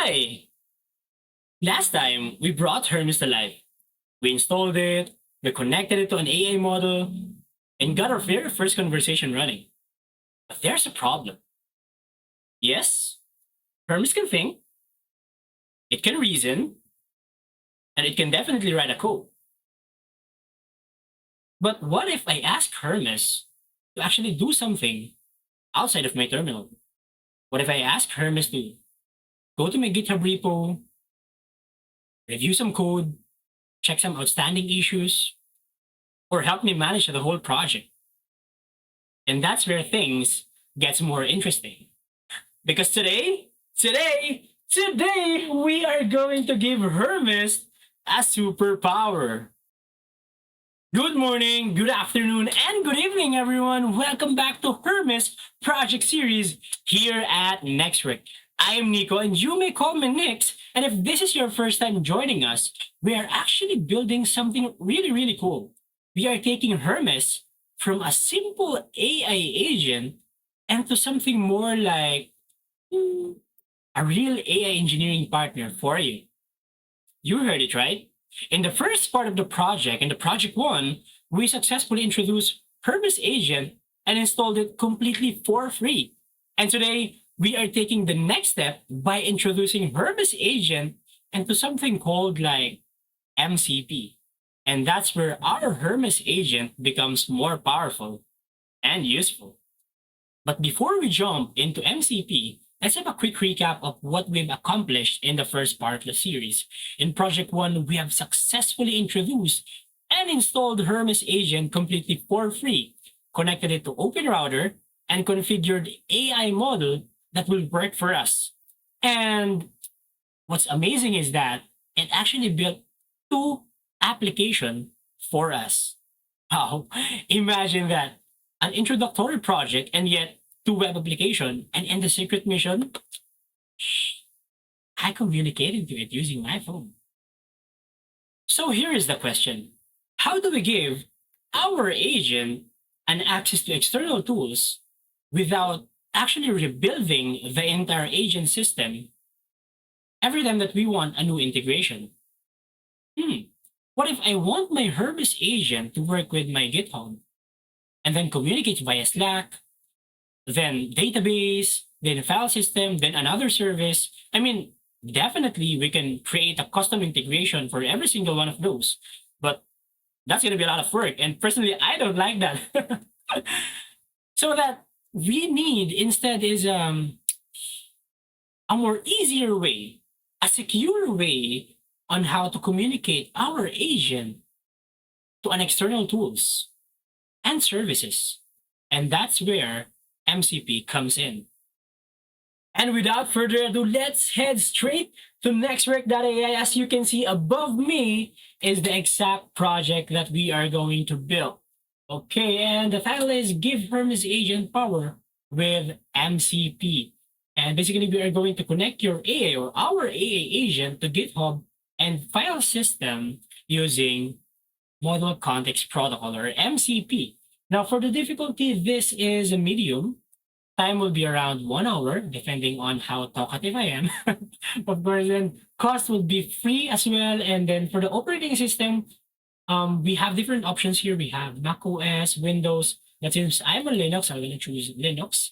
Hi! Last time, we brought Hermes to life. We installed it, we connected it to an AI model, and got our very first conversation running. But there's a problem. Yes, Hermes can think, it can reason, and it can definitely write a code. But what if I ask Hermes to actually do something outside of my terminal? What if I ask Hermes to go to my GitHub repo, review some code, check some outstanding issues, or help me manage the whole project? And that's where things gets more interesting. Because today, we are going to give Hermes a superpower. Good morning, good afternoon, and good evening, everyone. Welcome back to Hermes Project Series here at NextWork. I am Nico, and you may call me Nix. And if this is your first time joining us, we are actually building something really cool. We are taking Hermes from a simple AI agent into something more like a real AI engineering partner for you. You heard it right. In the first part of the project, in the project one, we successfully introduced Hermes Agent and installed it completely for free. And today, we are taking the next step by introducing Hermes Agent into something called like MCP. And that's where our Hermes Agent becomes more powerful and useful. But before we jump into MCP, let's have a quick recap of what we've accomplished in the first part of the series. In Project 1, we have successfully introduced and installed Hermes Agent completely for free, connected it to Open Router, and configured AI model that will work for us. And what's amazing is that it actually built two applications for us. Wow, imagine that. An introductory project and yet two web application, and in the secret mission, I communicated to it using my phone. So here is the question. How do we give our agent an access to external tools without actually rebuilding the entire agent system every time that we want a new integration? What if I want my Hermes agent to work with my GitHub and then communicate via Slack, then database, then file system, then another service? I mean, definitely we can create a custom integration for every single one of those, but that's going to be a lot of work. And personally, I don't like that. So that we need instead is a more easier way, a secure way on how to communicate our agent to an external tools and services. And that's where MCP comes in. And without further ado, let's head straight to NextWork.ai. As you can see above me is the exact project that we are going to build. Okay, and the title is Give Hermes Agent Power with MCP. And basically, we are going to connect your AI or our AI agent to GitHub and file system using Model Context Protocol or MCP. Now, for the difficulty, this is a medium. Time will be around 1 hour, depending on how talkative I am. Of course, then cost will be free as well. And then for the operating system, we have different options here. We have Mac OS, Windows. That since I'm on Linux, I'm going to choose Linux.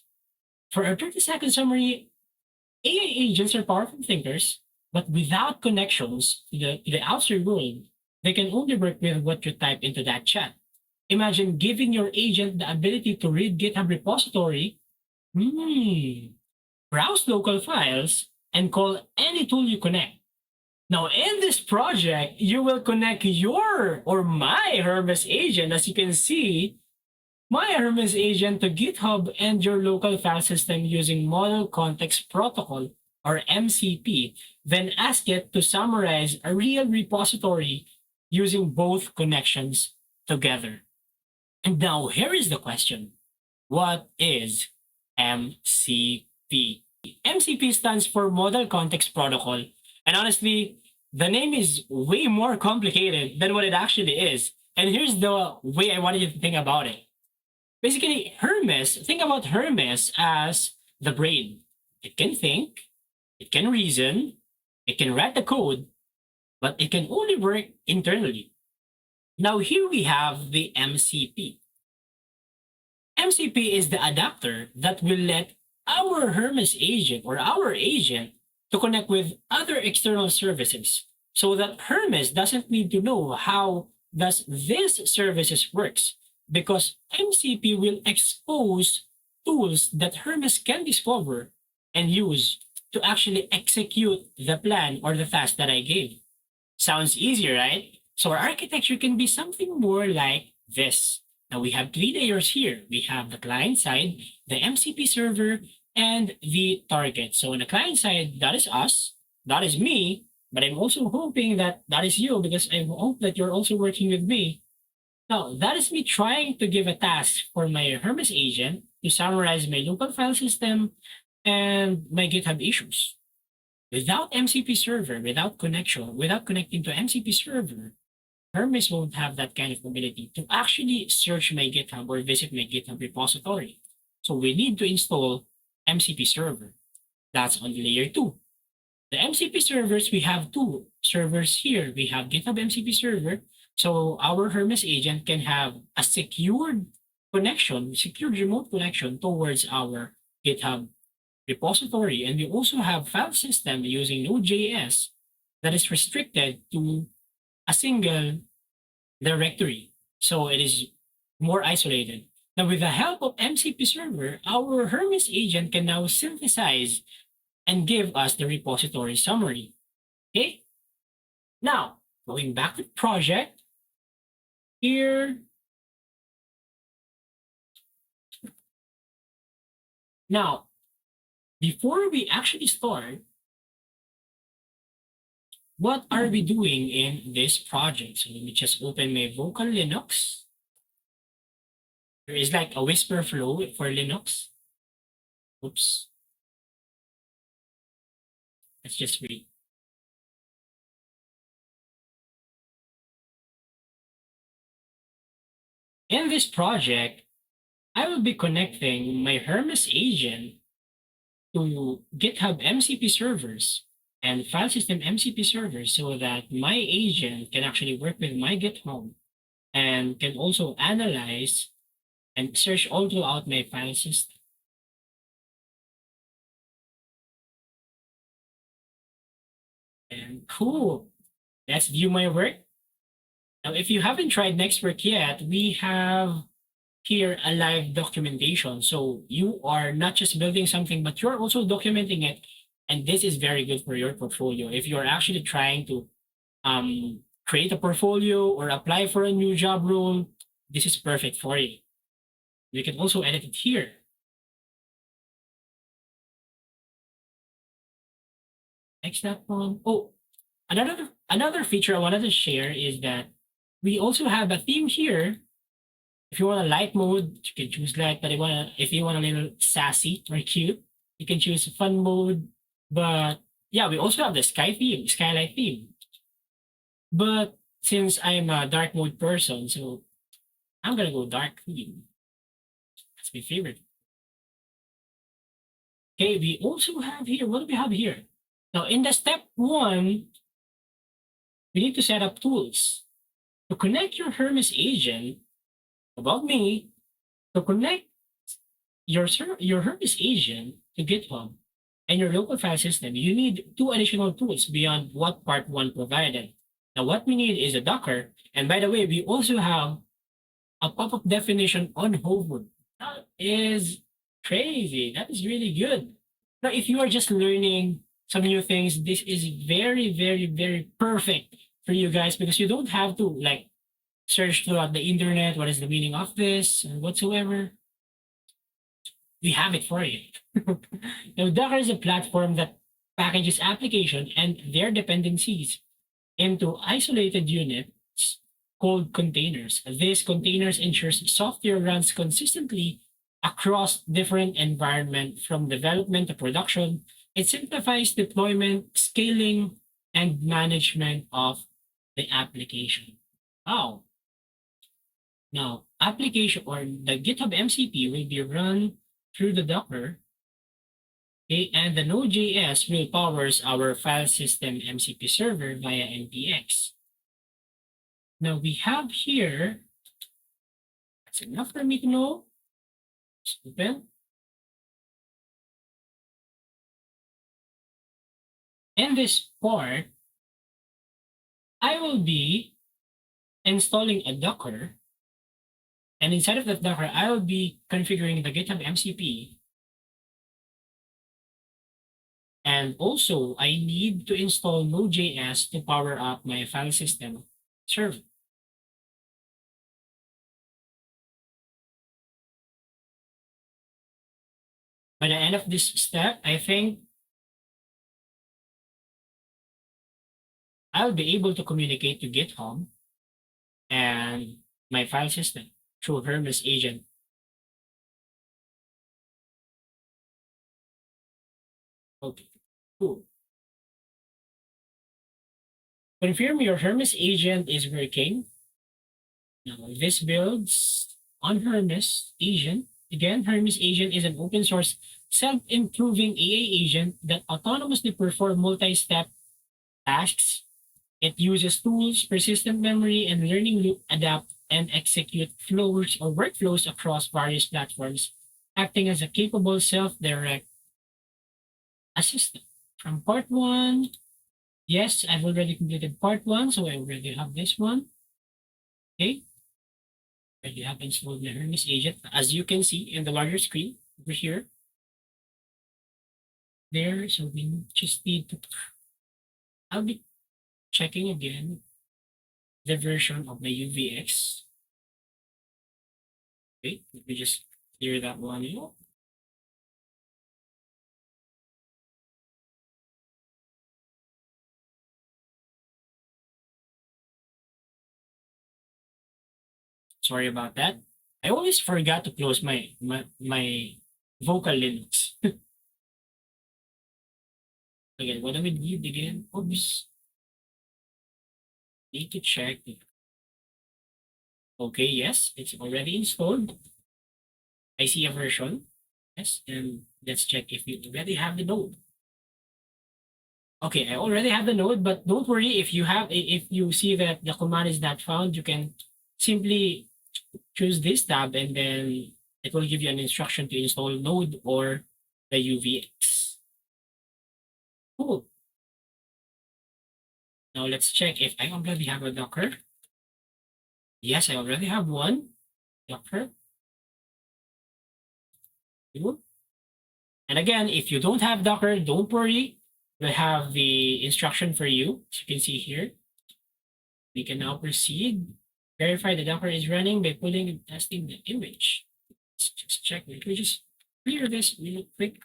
For our 30-second summary, AI agents are powerful thinkers, but without connections to the outside world, they can only work with what you type into that chat. Imagine giving your agent the ability to read GitHub repository, browse local files, and call any tool you connect. Now, in this project, you will connect your or my Hermes agent, as you can see, my Hermes agent to GitHub and your local file system using Model Context Protocol or MCP, then ask it to summarize a real repository using both connections together. And now here is the question. What is MCP? MCP stands for Model Context Protocol. And honestly, the name is way more complicated than what it actually is. And here's the way I wanted you to think about it. Basically, Hermes, think about Hermes as the brain. It can think, it can reason, It can write the code, but it can only work internally. Now here we have the MCP. MCP is the adapter that will let our Hermes agent or our agent to connect with other external services so that Hermes doesn't need to know how does this services works because MCP will expose tools that Hermes can discover and use to actually execute the plan or the task that I gave. Sounds easy, right? So our architecture can be something more like this. Now we have three layers here. We have the client side, the MCP server, and the target. So on the client side, that is us, that is me, but I'm also hoping that that is you because I hope that you're also working with me. Now, that is me trying to give a task for my Hermes agent to summarize my local file system and my GitHub issues. Without MCP server, without connection, without connecting to MCP server, Hermes won't have that kind of ability to actually search my GitHub or visit my GitHub repository. So we need to install MCP server. That's on layer 2. The MCP servers, we have two servers here. We have GitHub MCP server. So our Hermes agent can have a secured connection, secured remote connection towards our GitHub repository. And we also have file system using Node.js that is restricted to a single directory. So it is more isolated. Now, with the help of MCP server, our Hermes agent can now synthesize and give us the repository summary. Okay? Now, going back to the project, here. Now, before we actually start, what are we doing in this project? So let me just open my vocal Linux. There is like a whisper flow for Linux. Oops. Let's just read. In this project, I will be connecting my Hermes agent to GitHub MCP servers and file system MCP servers so that my agent can actually work with my GitHub and can also analyze and search all throughout my file system. And cool. Let's view my work. Now, if you haven't tried NextWork yet, we have here a live documentation. So you are not just building something, but you're also documenting it. And this is very good for your portfolio. If you're actually trying to create a portfolio or apply for a new job role, this is perfect for you. You can also edit it here. Next that one. Oh, another feature I wanted to share is that we also have a theme here. If you want a light mode, you can choose light. But if you want a little sassy or cute, you can choose fun mode. But yeah, we also have the sky theme, skylight theme. But since I'm a dark mode person, so I'm gonna go dark theme. That's my favorite. Okay, we also have here. What do we have here? Now, in the step 1, we need to set up tools to connect your Hermes agent about me to connect your Hermes agent to GitHub and your local file system. You need 2 additional tools beyond what part 1 provided. Now, what we need is a Docker. And by the way, we also have a pop-up definition on hover. That is crazy. That is really good. Now, if you are just learning some new things, this is very, very, very perfect for you guys because you don't have to like search throughout the internet what is the meaning of this and whatsoever. We have it for you. Now, Docker is a platform that packages application and their dependencies into isolated units called containers. These containers ensures software runs consistently across different environments from development to production. It simplifies deployment, scaling, and management of the application. Wow. Now, application or the GitHub MCP will be run through the Docker. Okay, and the Node.js will powers our file system MCP server via NPX. Now we have here, that's enough for me to know. Let's open. In this part, I will be installing a Docker. And inside of that Docker, I will be configuring the GitHub MCP. And also, I need to install Node.js to power up my file system server. By the end of this step, I think I'll be able to communicate to GitHub and my file system through Hermes Agent. Okay, cool. Confirm your Hermes Agent is working. Now, this builds on Hermes Agent. Again, Hermes Agent is an open source self-improving AI agent that autonomously performs multi-step tasks. It uses tools, persistent memory, and learning loop adapt and execute flows or workflows across various platforms, acting as a capable self-direct assistant. From part one, yes, I've already completed part one, so I already have this one. Okay. Already have installed the Hermes agent. As you can see in the larger screen over here. There, so we just need to, I'll be checking again the version of my UVX. Wait, let me just clear that one out. Sorry about that. I always forgot to close my vocal Linux. Again, what do we need again? Oops. Need to check. Okay, yes, it's already installed. I see a version. Yes, and let's check if you already have the node. Okay, I already have the node, but don't worry if you see that the command is not found, you can simply choose this tab and then it will give you an instruction to install node or the UVX. Cool. Now let's check if I already have a Docker. Yes, I already have one Docker. Cool. And again, if you don't have Docker, don't worry. We have the instruction for you. As you can see here, we can now proceed. Verify the Docker is running by pulling and testing the image. Let's just check. Let me just clear this really quick.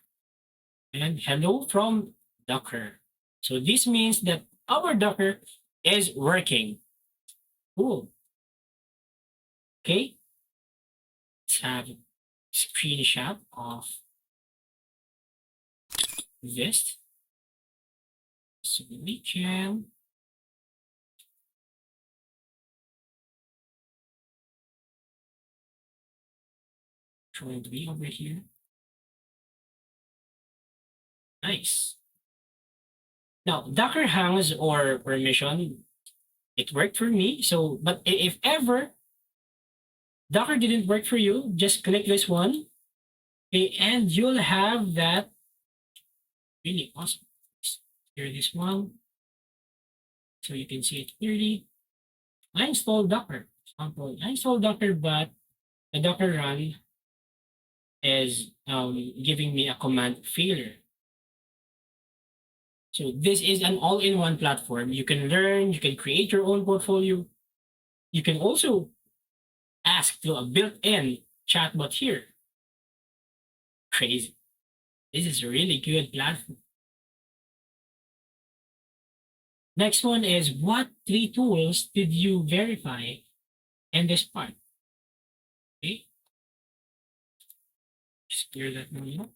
And hello from Docker. So this means that our Docker is working. Cool. Okay. Let's have a screenshot of this. So we can try to be over here. Nice. Now, Docker hangs or permission, it worked for me. So, but if ever Docker didn't work for you, just click this one. Okay, and you'll have that really awesome. Here, this one. So you can see it clearly. I installed Docker. I installed Docker, but the Docker run is giving me a command failure. So this is an all-in-one platform. You can learn, you can create your own portfolio. You can also ask to a built-in chatbot here. Crazy. This is a really good platform. Next one is, what 3 tools did you verify in this part? Okay. Just clear that one.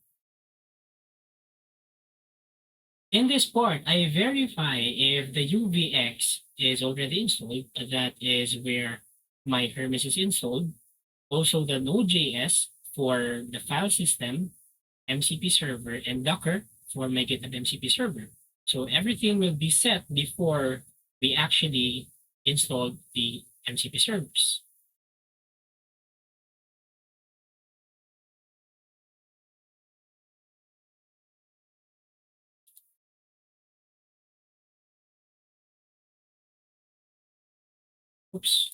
In this part, I verify if the UVX is already installed. That is where my Hermes is installed. Also the Node.js for the file system MCP server and Docker for my GitHub MCP server. So everything will be set before we actually install the MCP servers. Oops.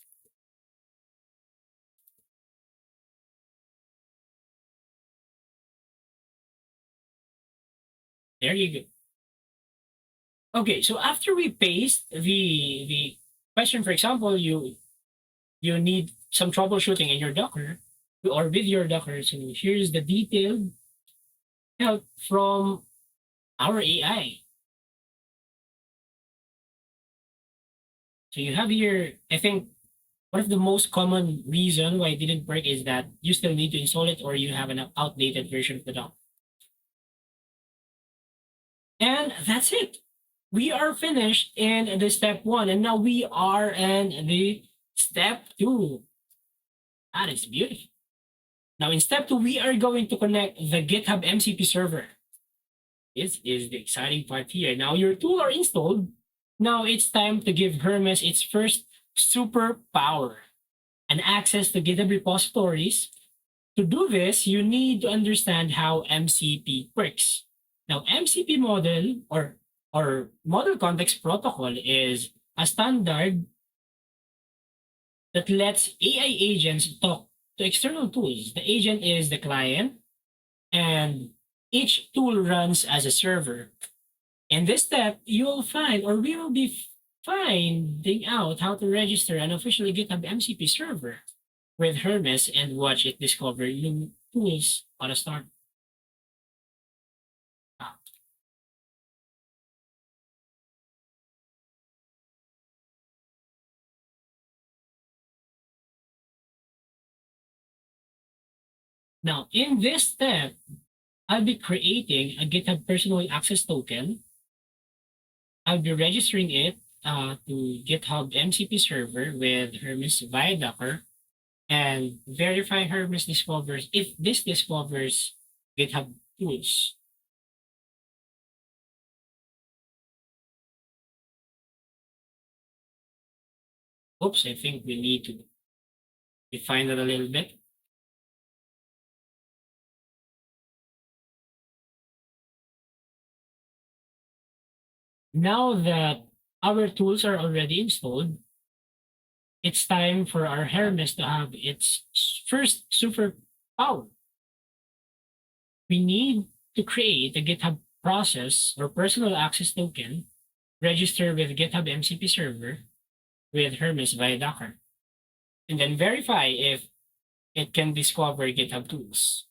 There you go. Okay, so after we paste the question, for example, you need some troubleshooting in your Docker or with your Docker. So here's the detailed help from our AI. So you have here, I think one of the most common reason why it didn't work is that you still need to install it or you have an outdated version of the Docker. And that's it. We are finished in the step one, and now we are in the step two. That is beautiful. Now in step two, we are going to connect the GitHub MCP server. This is the exciting part here. Now your tool are installed. Now it's time to give Hermes its first superpower and access to GitHub repositories. To do this, you need to understand how MCP works. Now, MCP model or model context protocol is a standard that lets AI agents talk to external tools. The agent is the client, and each tool runs as a server. In this step, you'll find or we will be finding out how to register an official GitHub MCP server with Hermes and watch it discover new tools on a start. Now, in this step, I'll be creating a GitHub personal access token. I'll be registering it to GitHub MCP server with Hermes via Docker and verify Hermes discovers if this discovers GitHub tools. Oops, I think we need to define that a little bit. Now that our tools are already installed, it's time for our Hermes to have its first superpower. We need to create a GitHub process or personal access token, register with GitHub MCP server with Hermes via Docker, and then verify if it can discover GitHub tools.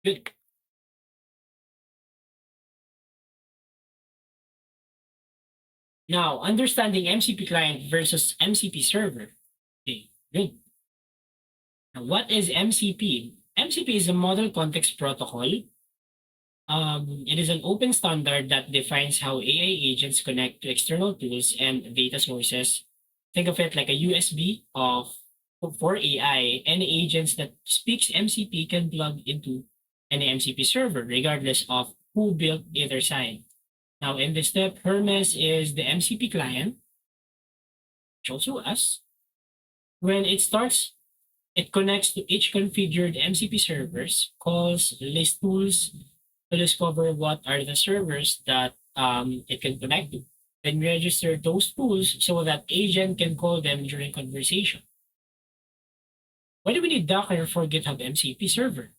Good. Now, understanding MCP client versus MCP server. Okay, good. Now, what is MCP? MCP is a model context protocol. It is an open standard that defines how AI agents connect to external tools and data sources. Think of it like a USB for AI. Any agents that speaks MCP can plug into any MCP server, regardless of who built either side. Now, in this step, Hermes is the MCP client, which also us. When it starts, it connects to each configured MCP servers, calls list tools to discover what are the servers that it can connect to. Then register those tools so that agent can call them during conversation. Why do we need Docker for GitHub MCP server?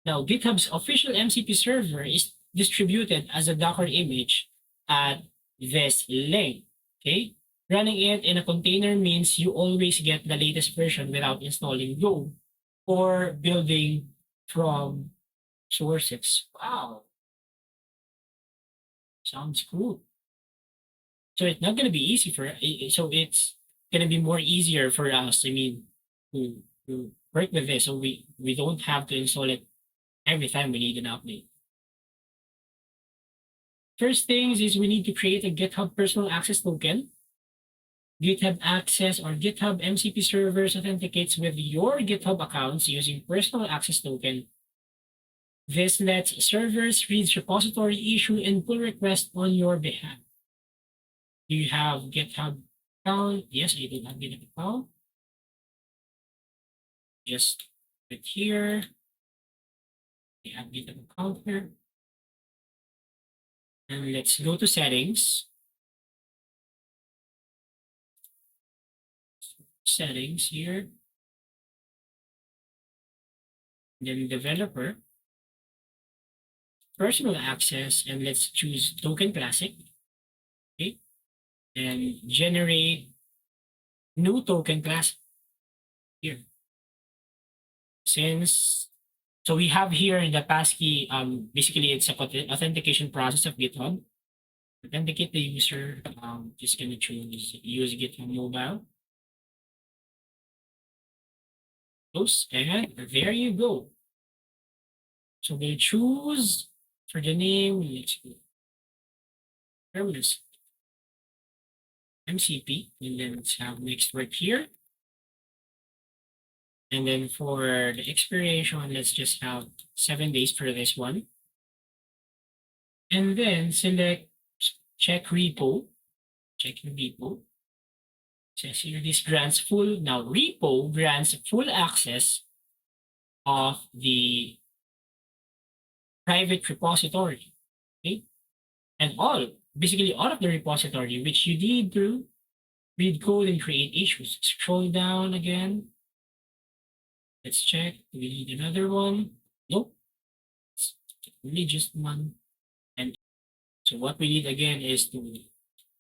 Now, GitHub's official MCP server is distributed as a Docker image at this link. Okay, running it in a container means you always get the latest version without installing Go or building from sources. Wow, sounds cool. So it's not gonna be easy for so it's gonna be more easier for us. I mean, to work with this, so we don't have to install it every time we need an update. First things is we need to create a GitHub personal access token. GitHub Access or GitHub MCP servers authenticates with your GitHub accounts using personal access token. This lets servers read repository issue and pull requests on your behalf. Do you have GitHub account? Yes, I do have GitHub account. Just click here. We have GitHub account here. And let's go to settings. Settings here. Then developer. Personal access, and let's choose token classic. Okay. And generate new token class here. Since so we have here in the passkey, basically it's a authentication process of GitHub. Authenticate the user. Just gonna choose use GitHub mobile. Close, and there you go. So we'll choose for the name. Let's go Hermes MCP, and then let's have NextWork here. And then for the expiration, let's just have 7 days for this one. And then select check repo. Check your repo. Says here this grants full. Now repo grants full access of the private repository. Okay. And basically all of the repository, which you need to read code and create issues. Scroll down again. Let's check. Do we need another one? Nope. It's only just one. And so what we need again is to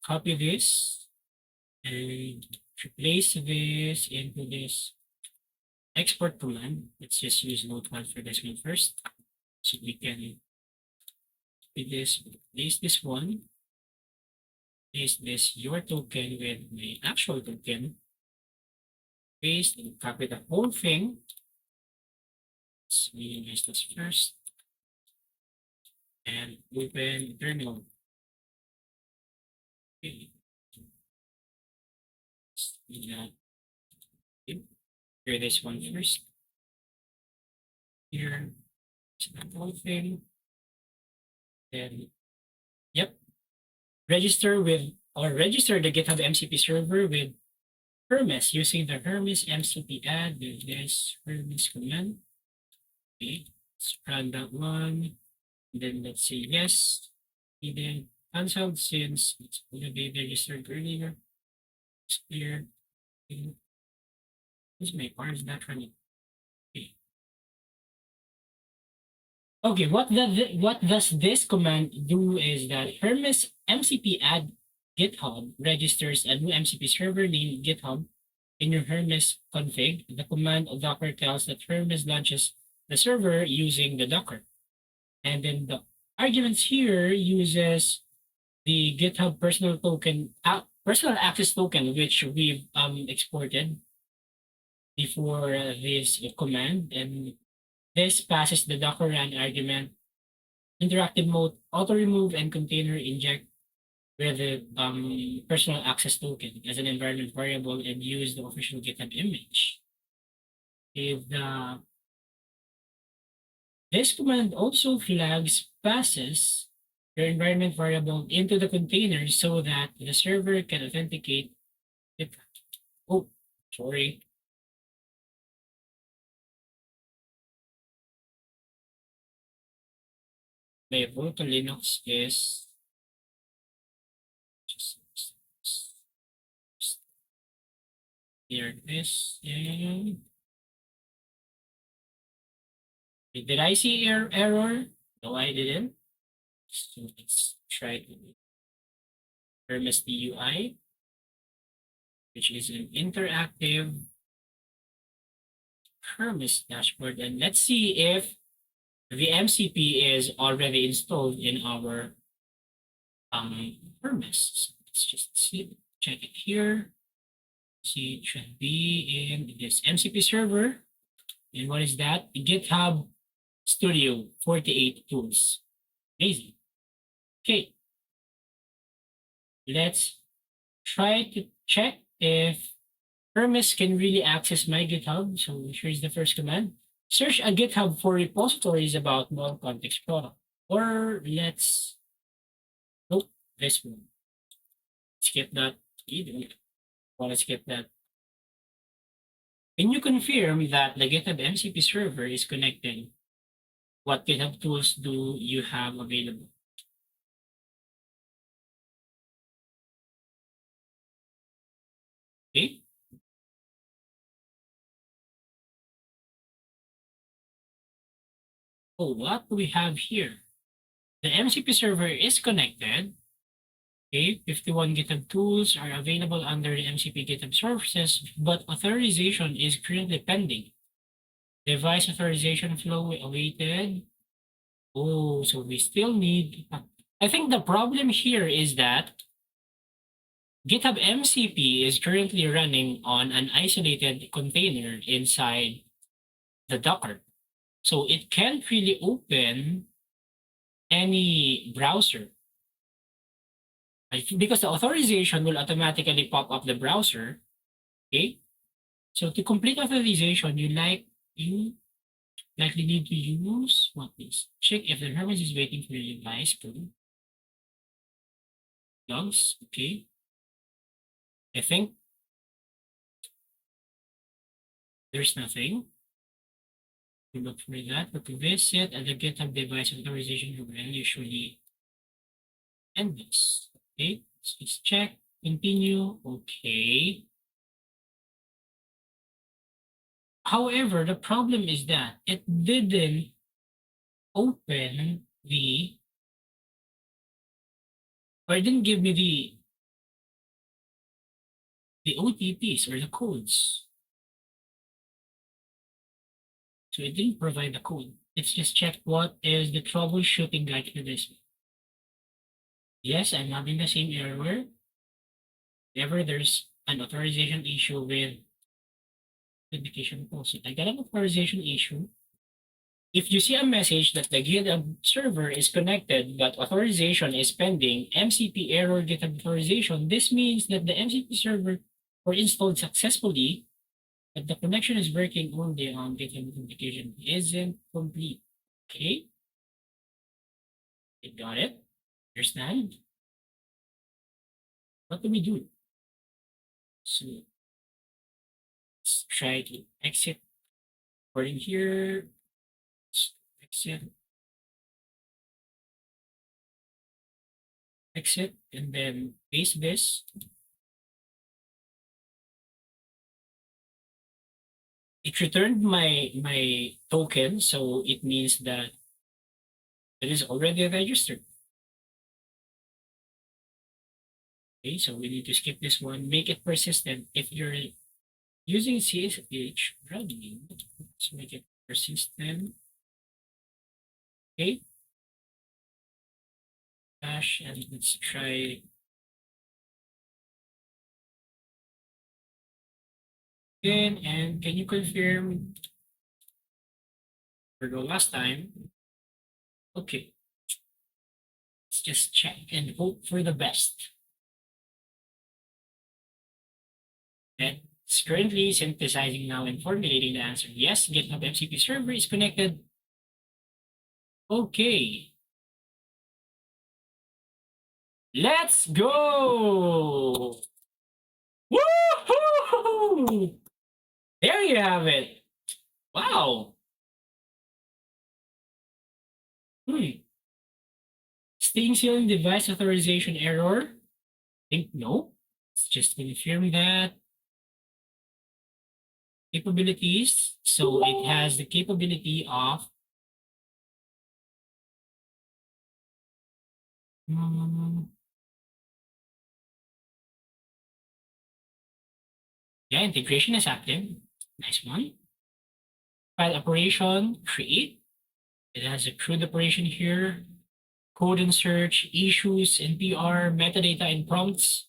copy this and replace this into this export command. Let's just use Notepad for this one first. So we can copy this, replace this one, paste this your token with my actual token, paste and copy the whole thing. Let's minimize this first and open terminal. Okay. Here this one first. Here, the whole thing. Then, yep. Register the GitHub MCP server with Hermes using the Hermes MCP add with this Hermes command. Okay, let's run that one. And then let's say yes. And then cancelled since it's already registered earlier. It's clear. This my car is not running. Okay. Okay, what does this command do is that Hermes MCP add GitHub registers a new MCP server named GitHub in your Hermes config. The command docker tells that Hermes launches the server using the docker. And then the arguments here uses the GitHub personal token, personal access token, which we've exported before this command. And this passes the docker run argument, interactive mode, auto remove, and container inject with the personal access token as an environment variable and use the official GitHub image. If this command also flags passes your environment variable into the container so that the server can authenticate it. Oh, sorry. My Ubuntu Linux is just here this and did I see error? No, I didn't. So let's try to Hermes DUI, which is an interactive Hermes dashboard. And let's see if the MCP is already installed in our Hermes. So let's just see, check it here. See, it should be in this MCP server. And what is that? GitHub Studio 48 tools. Amazing. Okay. Let's try to check if Hermes can really access my GitHub. So here's the first command. Search a GitHub for repositories about non-context product. Or let's, nope, this one. Skip that. You don't want to skip that. Can you confirm that the GitHub MCP server is connected? What GitHub tools do you have available? Okay. Oh, what do we have here? The MCP server is connected. Okay, 51 GitHub tools are available under the MCP GitHub services, but authorization is currently pending. Device authorization flow awaited. Oh, so we still need. I think the problem here is that GitHub MCP is currently running on an isolated container inside the Docker. So it can't really open any browser. Because the authorization will automatically pop up the browser. Okay. So to complete authorization, you likely need to use what is check if the Hermes is waiting for your device to logs. Okay. I think there's nothing. We look for that, but to visit at the GitHub device authorization URL usually end this. Okay, so let's check, continue, okay. However, the problem is that it didn't open the, or it didn't give me the OTPs or the codes. So it didn't provide the code. Let's just check what is the troubleshooting guide for this. Yes, I'm having the same error. Whenever there's an authorization issue with authentication policy, I got an authorization issue. If you see a message that the GitHub server is connected but authorization is pending, MCP error GitHub authorization, this means that the MCP server was installed successfully, but the connection is working only on GitHub authentication isn't complete. Okay? You got it? Understand? What do we do? So let's try to exit. According here, exit, exit, and then paste this. It returned my token, so it means that it is already registered. Okay, so we need to skip this one, make it persistent. If you're using CSH running, let's make it persistent. Okay. Dash, and let's try again. And can you confirm for the last time? Okay. Let's just check and hope for the best. And it's currently synthesizing now and formulating the answer. Yes, GitHub MCP server is connected. Okay. Let's go! Woohoo! There you have it. Wow. Staying still in device authorization error? I think no. Let's just confirm that. Capabilities. So it has the capability of yeah, integration is active. Nice one. File operation, create. It has a CRUD operation here. Code and search, issues, NPR, metadata and prompts,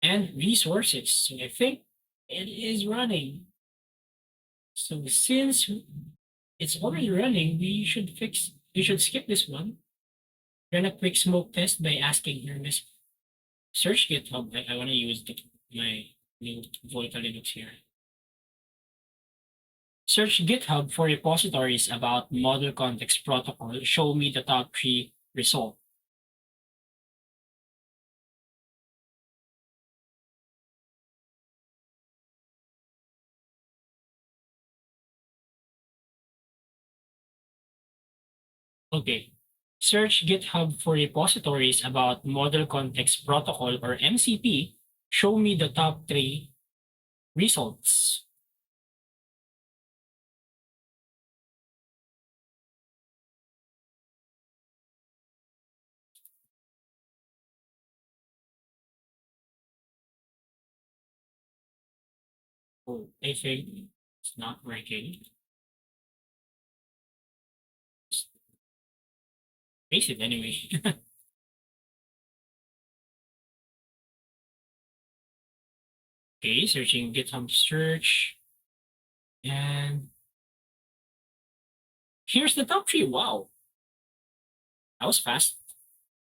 and resources. So I think it is running. So since it's already running, we should skip this one. Run a quick smoke test by asking Hermes, search GitHub. I want to use my New Volta Linux here. Search GitHub for repositories about model context protocol. Show me the top three result. Okay. Search GitHub for repositories about model context protocol or MCP. Show me the top three results. Oh, I think it's not working. Just paste it anyway. Okay, searching GitHub search. And here's the top three. Wow, that was fast.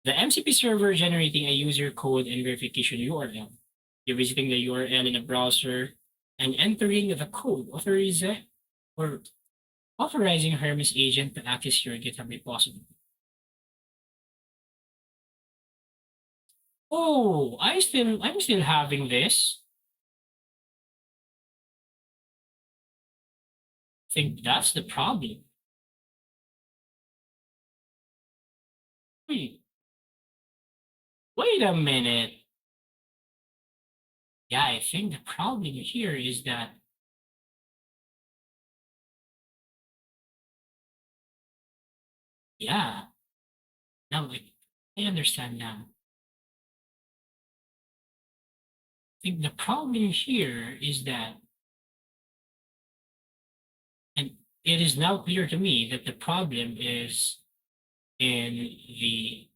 The MCP server generating a user code and verification URL. You're visiting the URL in a browser and entering the code or authorizing Hermes Agent to access your GitHub repository. Oh, I'm still having this. I think that's the problem. Wait, wait a minute. Yeah, I think the problem here is that, yeah, now I understand now. I think the problem here is that, and it is now clear to me that the problem is in the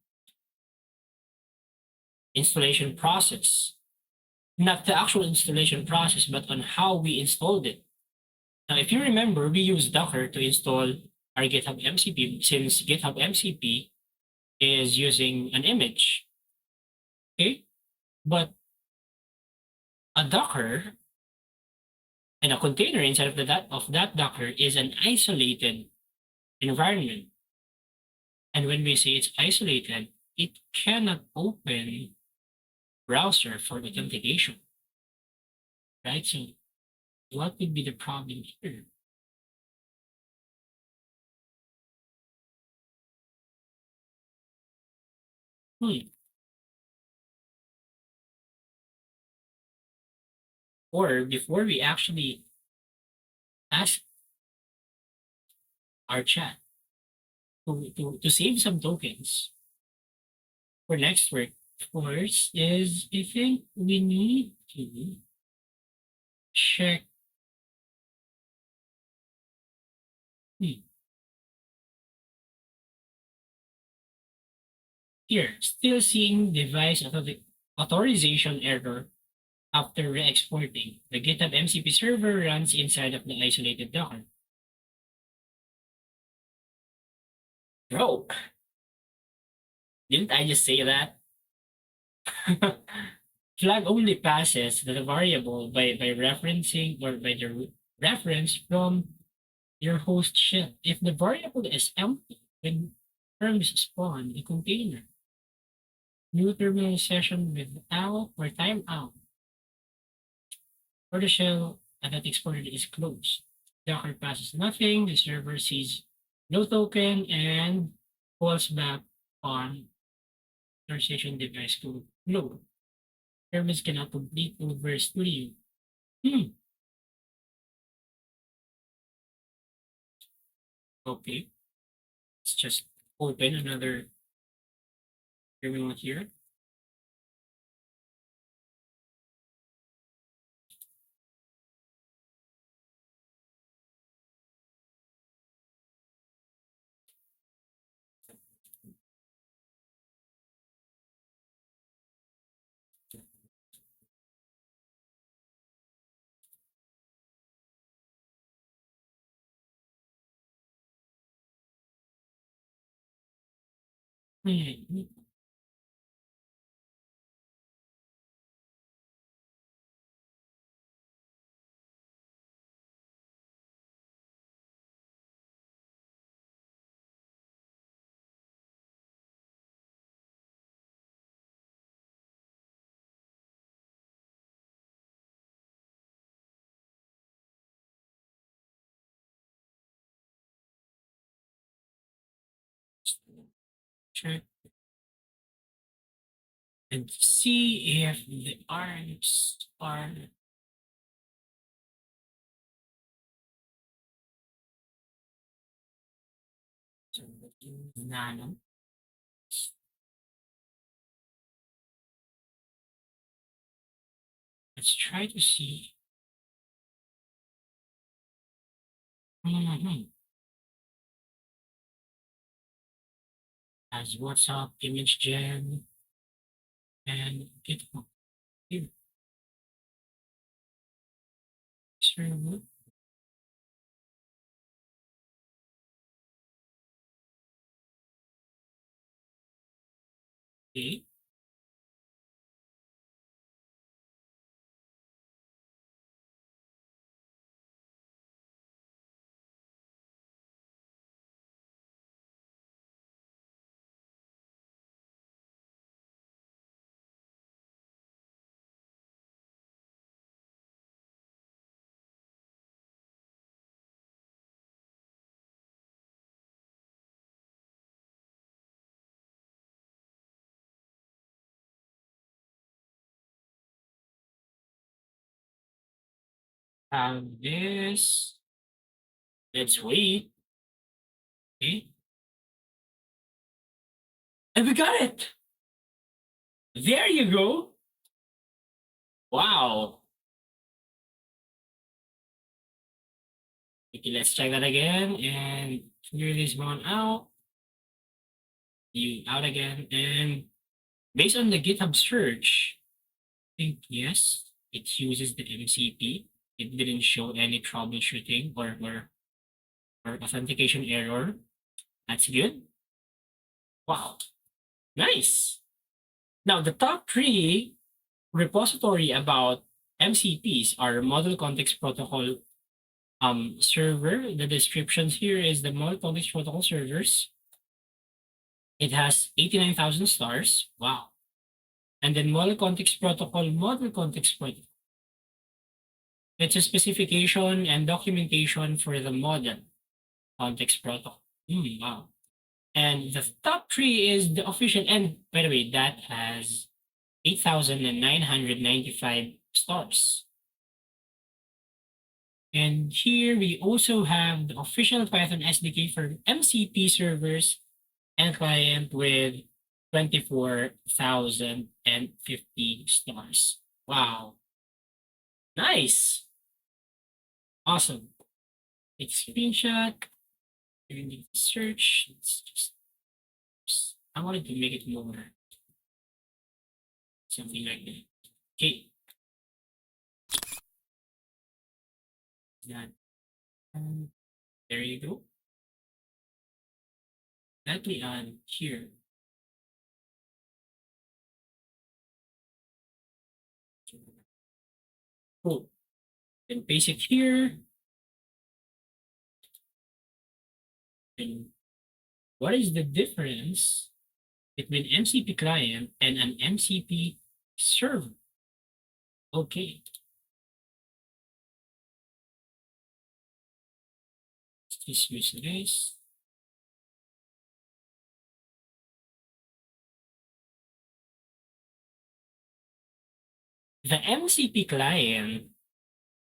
installation process, not the actual installation process, but on how we installed it. Now, if you remember, we use Docker to install our GitHub MCP since GitHub MCP is using an image. Okay, but a Docker and a container inside of that Docker is an isolated environment. And when we say it's isolated, it cannot open browser for authentication, right? So what would be the problem here? Hmm. Or before we actually ask our chat to save some tokens for NextWork, of course, is I think we need to check. Hmm, here, still seeing device authorization error after re-exporting. The GitHub MCP server runs inside of the isolated Docker. Bro, didn't I just say that? Flag only passes the variable by referencing or by the reference from your host shell. If the variable is empty, then terms spawn a container. New terminal session without or timeout. Or the shell that exported is closed. Docker passes nothing, the server sees no token and falls back on your session device to load. Hermes cannot complete over studio. Hmm. Okay. Let's just open another terminal here. Hmm. check and see if the arms are nano. Let's try to see. Mhm. As WhatsApp, image gen, and GitHub. Here, server. Okay. Have this. Let's wait. Okay. And we got it. There you go. Wow. Okay, let's check that again and figure this one out. You out again. And based on the GitHub search, I think yes, it uses the MCP. It didn't show any troubleshooting or authentication error. That's good. Wow. Nice. Now the top three repository about MCPs are Model Context Protocol server. The descriptions here is the Model Context Protocol servers. It has 89,000 stars. Wow. And then Model Context Protocol, Model Context Protocol. It's a specification and documentation for the model context protocol. Wow. And the top three is the official, and by the way, that has 8,995 stars. And here we also have the official Python SDK for MCP servers and client with 24,050 stars. Wow. Nice. Awesome. Take a screenshot. Doing the search. It's just, I wanted to make it more something like that. Okay. That, there you go. Let me add here. Cool. Then paste it here. And what is the difference between MCP client and an MCP server? Okay. Let's use this. The MCP client,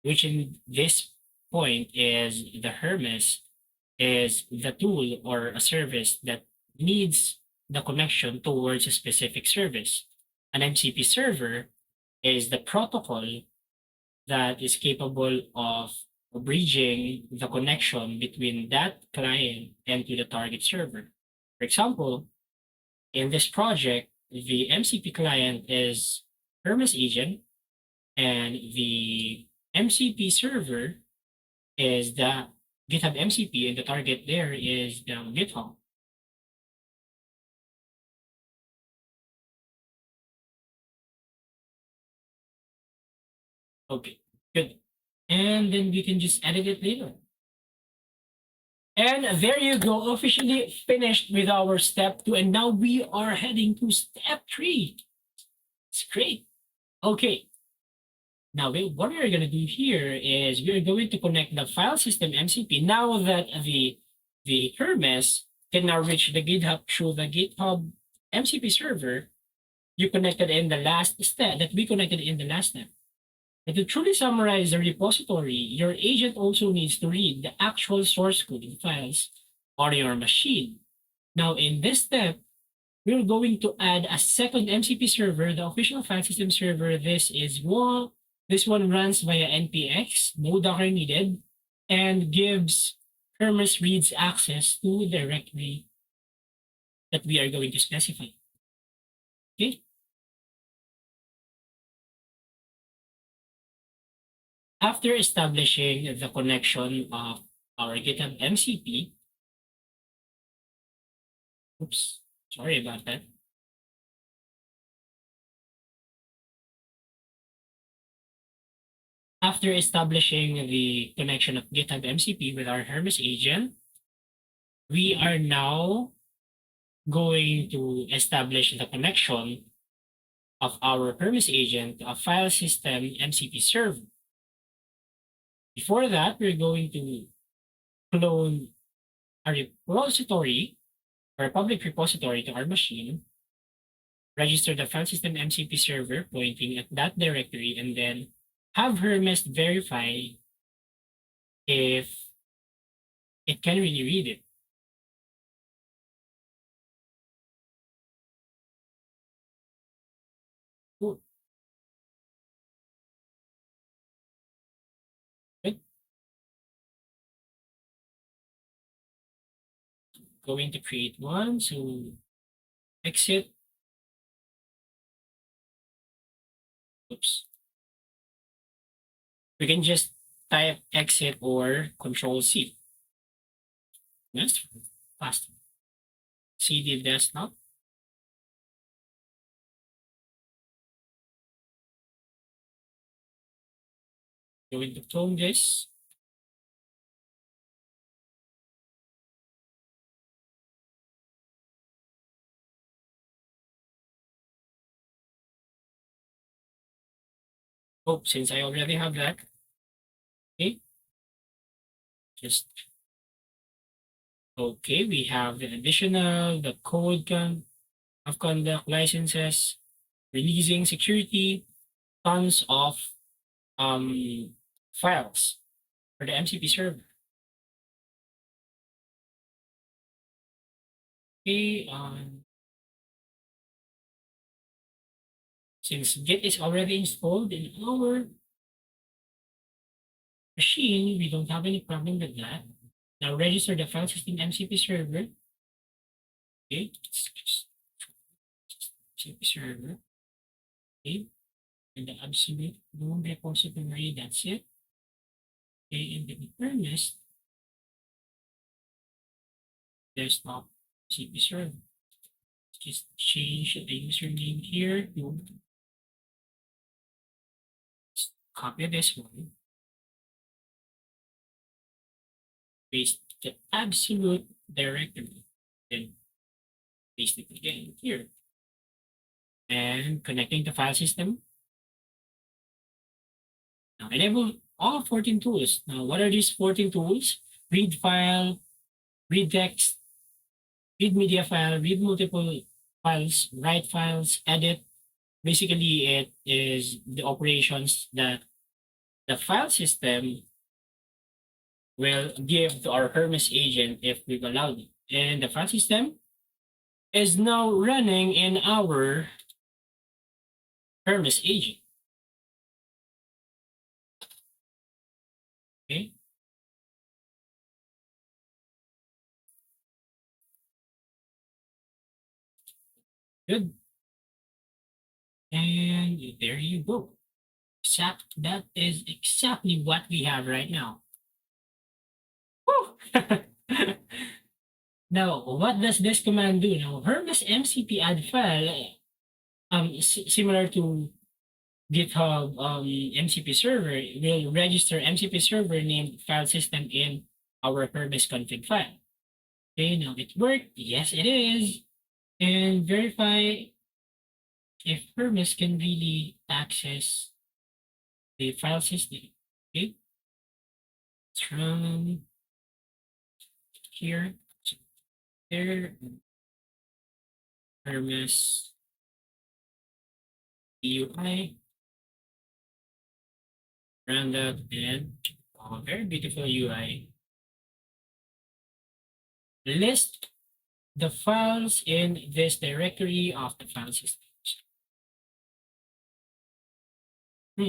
which in this point is the Hermes, is the tool or a service that needs the connection towards a specific service. An MCP server is the protocol that is capable of bridging the connection between that client and to the target server. For example, in this project, the MCP client is Hermes Agent, and the MCP server is the GitHub MCP, and the target there is the GitHub. Okay, good. And then we can just edit it later. And there you go, officially finished with our step 2. And now we are heading to step 3. It's great. Okay. Now, what we're going to do here is we're going to connect the file system MCP. Now that the Hermes can now reach the GitHub through the GitHub MCP server you connected in the last step that we connected in the last step. And to truly summarize the repository, your agent also needs to read the actual source code files on your machine. Now, in this step, we're going to add a second MCP server, the official file system server. This one runs via npx, no Docker needed, and gives Hermes reads access to the directory that we are going to specify. Okay. After establishing the connection of our GitHub MCP, oops, sorry about that. After establishing the connection of GitHub MCP with our Hermes agent, we are now going to establish the connection of our Hermes agent to a file system MCP server. Before that, we're going to clone a repository or a public repository to our machine, register the file system MCP server pointing at that directory, and then have Hermes verify if it can really read it. Cool. Good. Going to create one, so exit. Oops. We can just type exit or control C. Yes, faster. CD desktop. Going to clone this. Oh, since I already have that, okay, just okay. We have the additional, the code of conduct licenses, releasing security, tons of files for the MCP server. Okay, since Git is already installed in our machine, we don't have any problem with that. Now register the file system MCP server. Okay, MCP server. Okay, and the absolute room repository, that's it. Okay, and the Hermes desktop MCP server. Just change the username here to copy this one, paste the absolute directory, then paste it again here. And connecting the file system. Now enable all 14 tools. Now, what are these 14 tools? Read file, read text, read media file, read multiple files, write files, edit. Basically, it is the operations that the file system will give to our Hermes agent if we've allowed it. And the file system is now running in our Hermes agent. Okay. Good. And there you go. That is exactly what we have right now. Now, what does this command do? Now, Hermes MCP add file, similar to GitHub MCP server, will register MCP server named file system in our Hermes config file. Okay, now it worked. Yes, it is. And verify if Hermes can really access the file system. Okay, let's run here. Here, Hermes UI, run that, and very beautiful UI. List the files in this directory of the file systems. So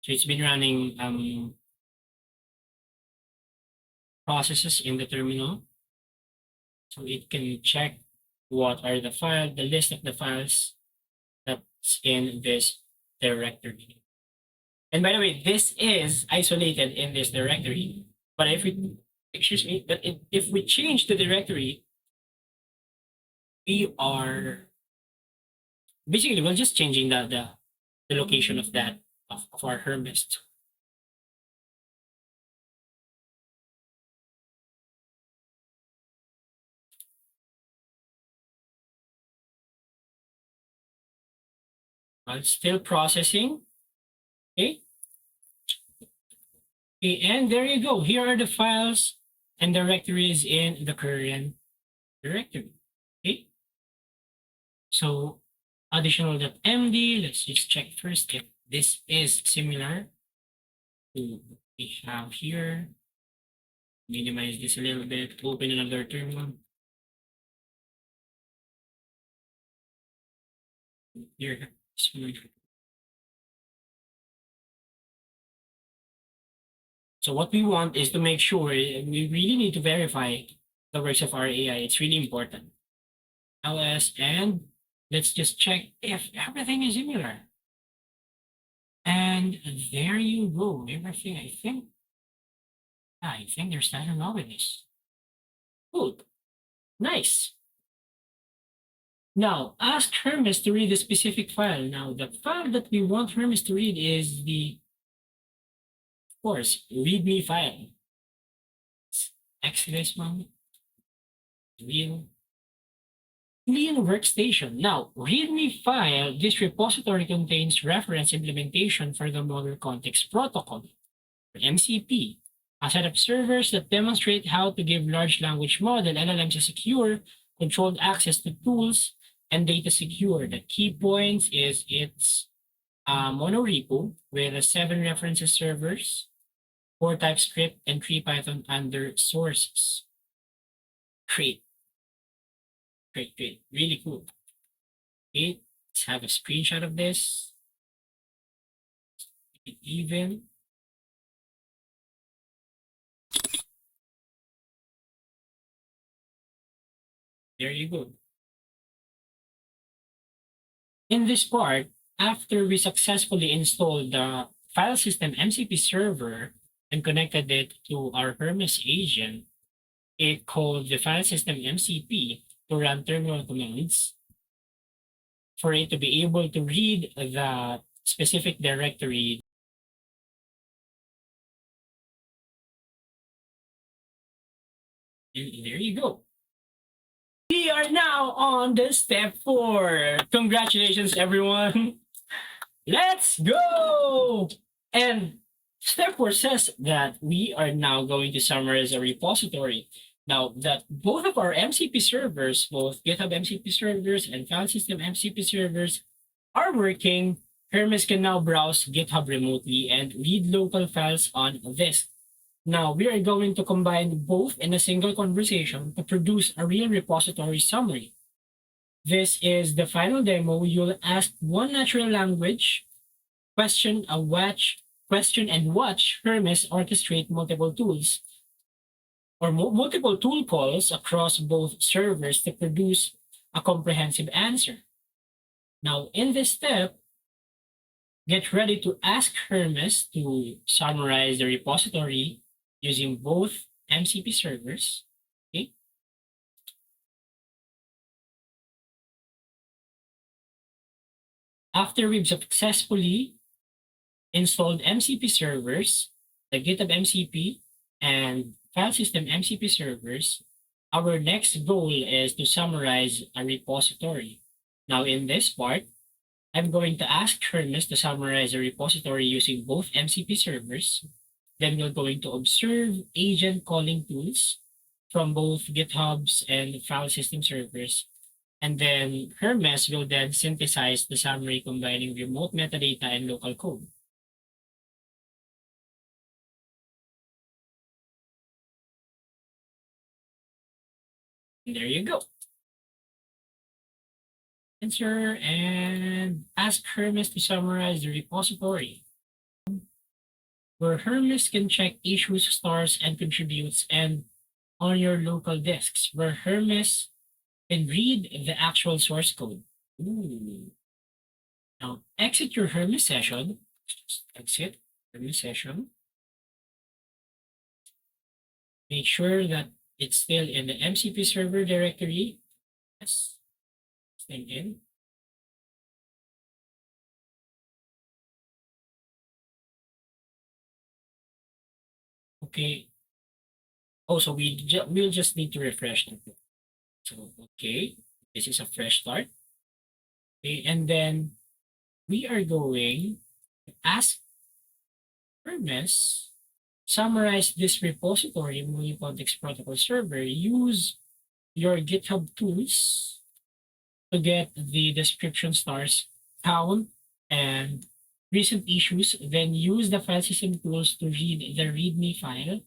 it's been running processes in the terminal. So it can check what are the list of the files that's in this directory. And by the way, this is isolated in this directory. But if we, excuse me, but if we change the directory, we are basically we're just changing the location of that of our Hermes. It's still processing. Okay. Okay, and there you go. Here are the files and directories in the current directory. Okay. So additional.md, let's just check first if this is similar to what we have here. Minimize this a little bit, open another terminal. Here, so what we want is to make sure we really need to verify the works of our AI. It's really important. ls, and let's just check if everything is similar. And there you go. Everything, I think there's nothing wrong with this. Good. Nice. Now, ask Hermes to read a specific file. Now, the file that we want Hermes to read is the, of course, README file. X this one. Real Clean workstation. Now, README file, this repository contains reference implementation for the Model Context Protocol, or MCP, a set of servers that demonstrate how to give large language model LLMs a secure, controlled access to tools and data secure. The key points is it's a monorepo with 7 references servers, 4 TypeScript, and 3 Python under sources. Great. Great. Really cool. Okay, let's have a screenshot of this. Even. There you go. In this part, after we successfully installed the file system MCP server and connected it to our Hermes agent, it called the file system MCP to run terminal commands for it to be able to read the specific directory. And there you go. We are now on the step 4. Congratulations, everyone. Let's go. And step 4 says that we are now going to summarize a repository. Now that both of our MCP servers, both GitHub MCP servers and file system MCP servers are working, Hermes can now browse GitHub remotely and read local files on this. Now we are going to combine both in a single conversation to produce a real repository summary. This is the final demo. You'll ask one natural language question and watch Hermes orchestrate multiple tools or multiple tool calls across both servers to produce a comprehensive answer. Now, in this step, get ready to ask Hermes to summarize the repository using both MCP servers. Okay. After we've successfully installed MCP servers, the GitHub MCP and file system MCP servers, our next goal is to summarize a repository. Now, in this part, I'm going to ask Hermes to summarize a repository using both MCP servers. Then we're going to observe agent calling tools from both GitHubs and file system servers. And then Hermes will then synthesize the summary combining remote metadata and local code. And there you go. Answer and ask Hermes to summarize the repository, where Hermes can check issues, stars, and contributes, and on your local desks, where Hermes can read the actual source code. Ooh. Now, exit your Hermes session. Just exit Hermes session. Make sure that it's still in the MCP server directory. Yes. Stay in. Okay. Also, we'll just need to refresh the book. So, okay. This is a fresh start. Okay. And then we are going to ask Hermes summarize this repository multi-context protocol server. Use your GitHub tools to get the description stars, count, and recent issues. Then use the file system tools to read the README file,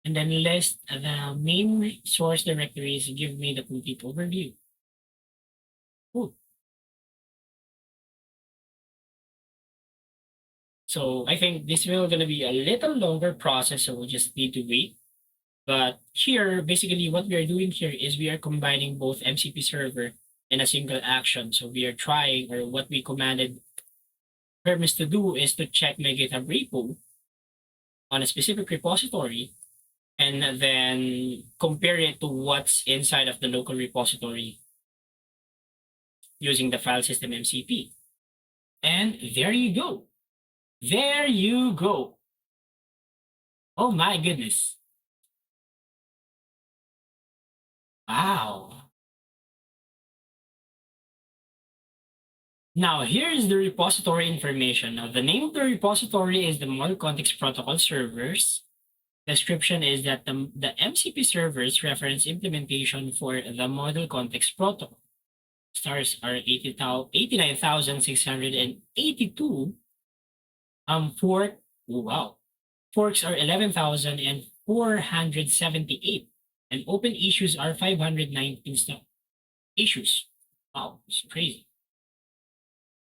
and then list the main source directories. Give me the complete overview. Cool. So I think this will gonna be a little longer process, so we'll just need to wait. But here, basically what we are doing here is we are combining both MCP server in a single action. So we are trying, or what we commanded Hermes to do is to check my GitHub repo on a specific repository and then compare it to what's inside of the local repository using the file system MCP. And there you go. There you go. Oh my goodness. Wow. Now, here's the repository information. Now, the name of the repository is the Model Context Protocol Servers. Description is that the MCP servers reference implementation for the Model Context Protocol. Stars are 89,682. Fork, oh, wow. Forks are 11,478. And open issues are 519 issues. Wow, it's crazy.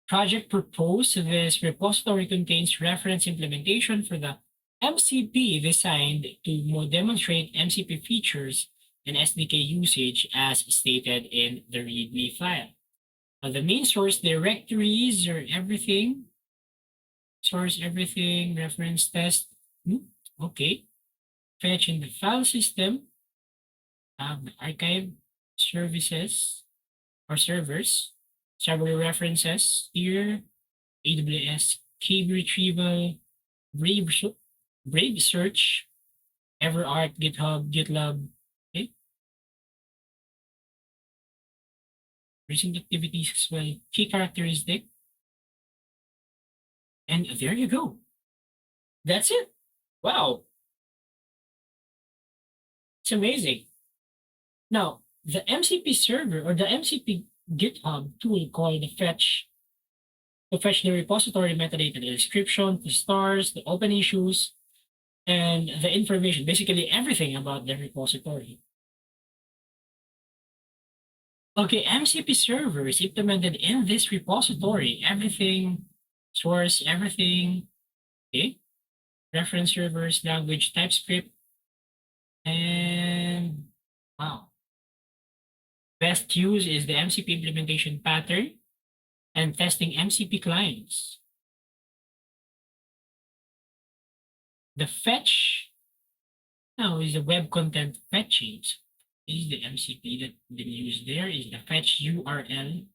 Project proposed, this repository contains reference implementation for the MCP designed to demonstrate MCP features and SDK usage as stated in the README file. The main source directories are everything. Source everything, reference test. Okay. Fetch in the file system. Archive services or servers. Several references here. AWS key retrieval, Brave search, EverArt, GitHub, GitLab. Okay. Recent activities as well. Key characteristic. And there you go. That's it. Wow. It's amazing. Now, the MCP server or the MCP GitHub tool called the fetch to fetch the repository metadata, the description, the stars, the open issues, and the information, basically everything about the repository. Okay, MCP server is implemented in this repository. Everything, source, everything. Okay. Reference servers, language, TypeScript, and wow. Best use is the MCP implementation pattern and testing MCP clients. The fetch now is the web content fetching. Is the MCP that been used there is the fetch URL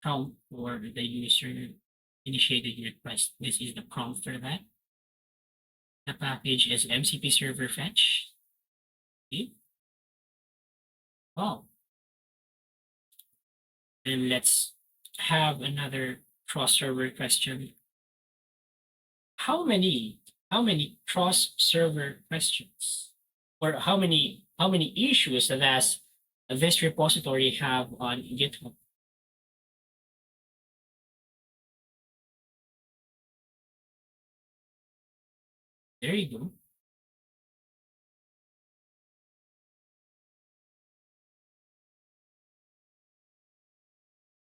prompt for the user initiated request. This is the prompt for that. The package is MCP server fetch. Okay. Wow. And let's have another cross-server question. How many cross-server questions or how many issues does this repository have on GitHub? There you go.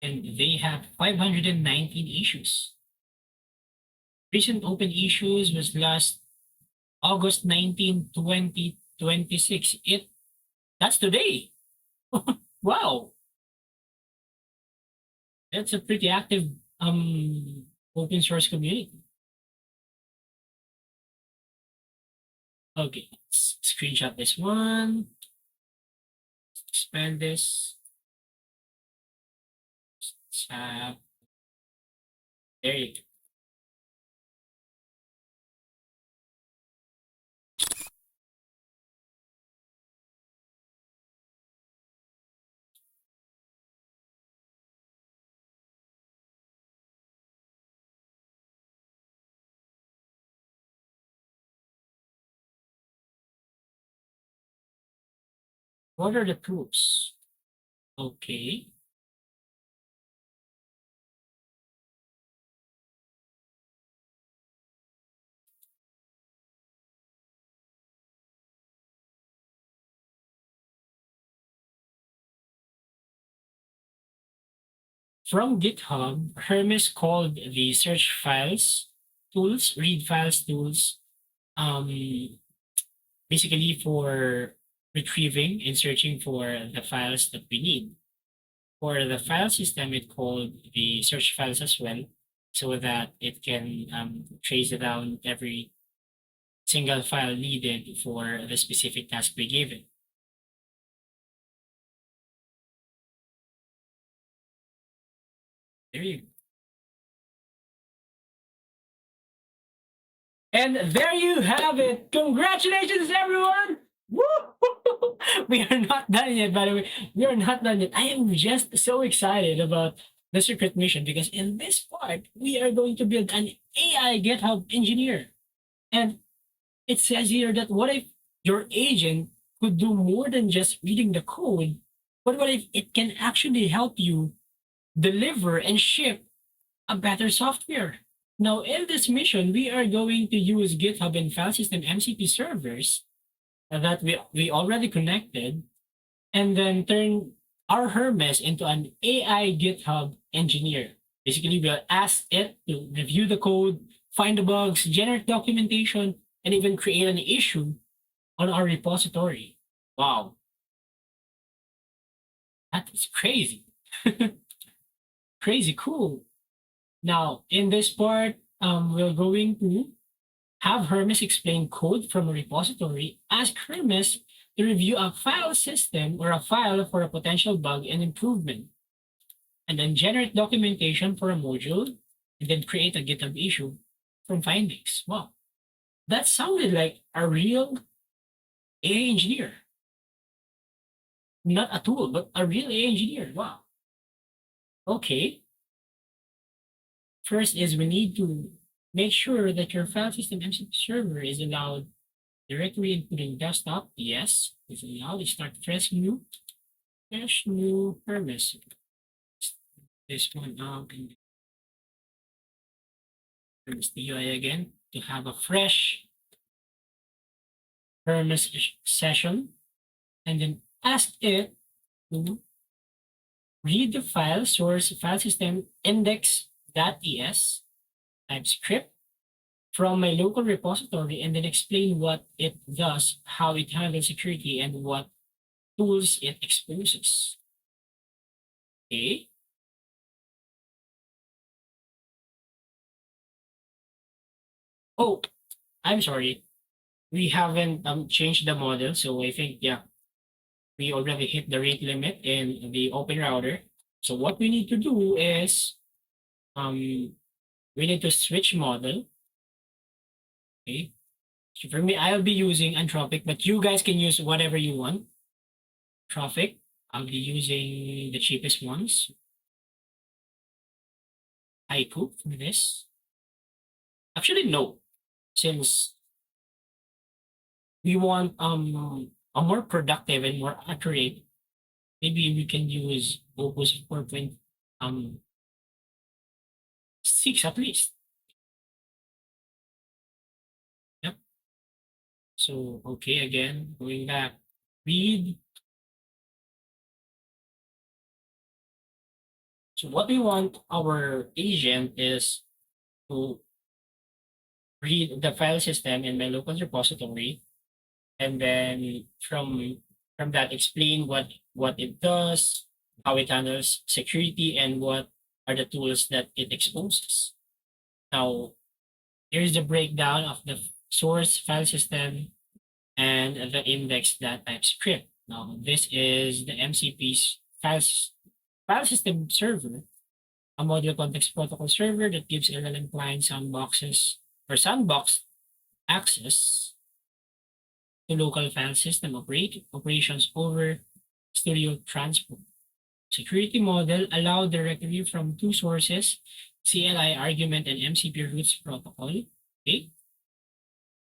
And they have 519 issues. Recent open issues was last August 19, 2026. That's today. Wow, that's a pretty active open source community. Okay, let's screenshot this one, expand this. Uh, there you go. What are the tools? Okay. From GitHub, Hermes called the search files tools, read files tools, um, basically for retrieving and searching for the files that we need. For the file system, it called the search files as well, so that it can trace down every single file needed for the specific task we gave it. There you go. And there you have it. Congratulations, everyone! Woo! We are not done yet, by the way. We are not done yet. I am just so excited about the secret mission because in this part, we are going to build an AI GitHub engineer. And it says here that what if your agent could do more than just reading the code, but what if it can actually help you deliver and ship a better software? Now, in this mission, we are going to use GitHub and file system MCP servers that we already connected and then turn our Hermes into an AI GitHub engineer. Basically, we'll ask it to review the code, find the bugs, generate documentation, and even create an issue on our repository. Wow, that is crazy. Crazy cool. Now, in this part, we're going to have Hermes explain code from a repository, ask Hermes to review a file system or a file for a potential bug and improvement, and then generate documentation for a module, and then create a GitHub issue from findings. Wow, that sounded like a real AI engineer, not a tool, but a real AI engineer. Wow. Okay. First is we need to make sure that your file system MCP server is allowed directory including desktop. Yes, it's allowed. Start fresh new Hermes. This one up in Hermes UI again to have a fresh Hermes session and then ask it to read the file source file system index.ts TypeScript from my local repository and then explain what it does, how it handles security, and what tools it exposes. Okay. Oh, I'm sorry. We haven't changed the model, so I think yeah, we already hit the rate limit in the open router. So what we need to do is um we need to switch model. Okay. So for me, I'll be using Anthropic, but you guys can use whatever you want. Anthropic. I'll be using the cheapest ones. Haiku for this. Actually, no. Since we want a more productive and more accurate, maybe we can use Opus 4.6 at least. Yep. So okay, again, going back, read. So what we want our agent is to read the file system in my local repository, and then from that explain what it does, how it handles security, and what are the tools that it exposes. Now, here's the breakdown of the source file system and the index that type script. Now, this is the MCP's file system server, a module context protocol server that gives LLM client sandboxes or sandbox access to local file system operations over Studio Transport. Security model allow directly from two sources, CLI argument and MCP roots protocol. Okay.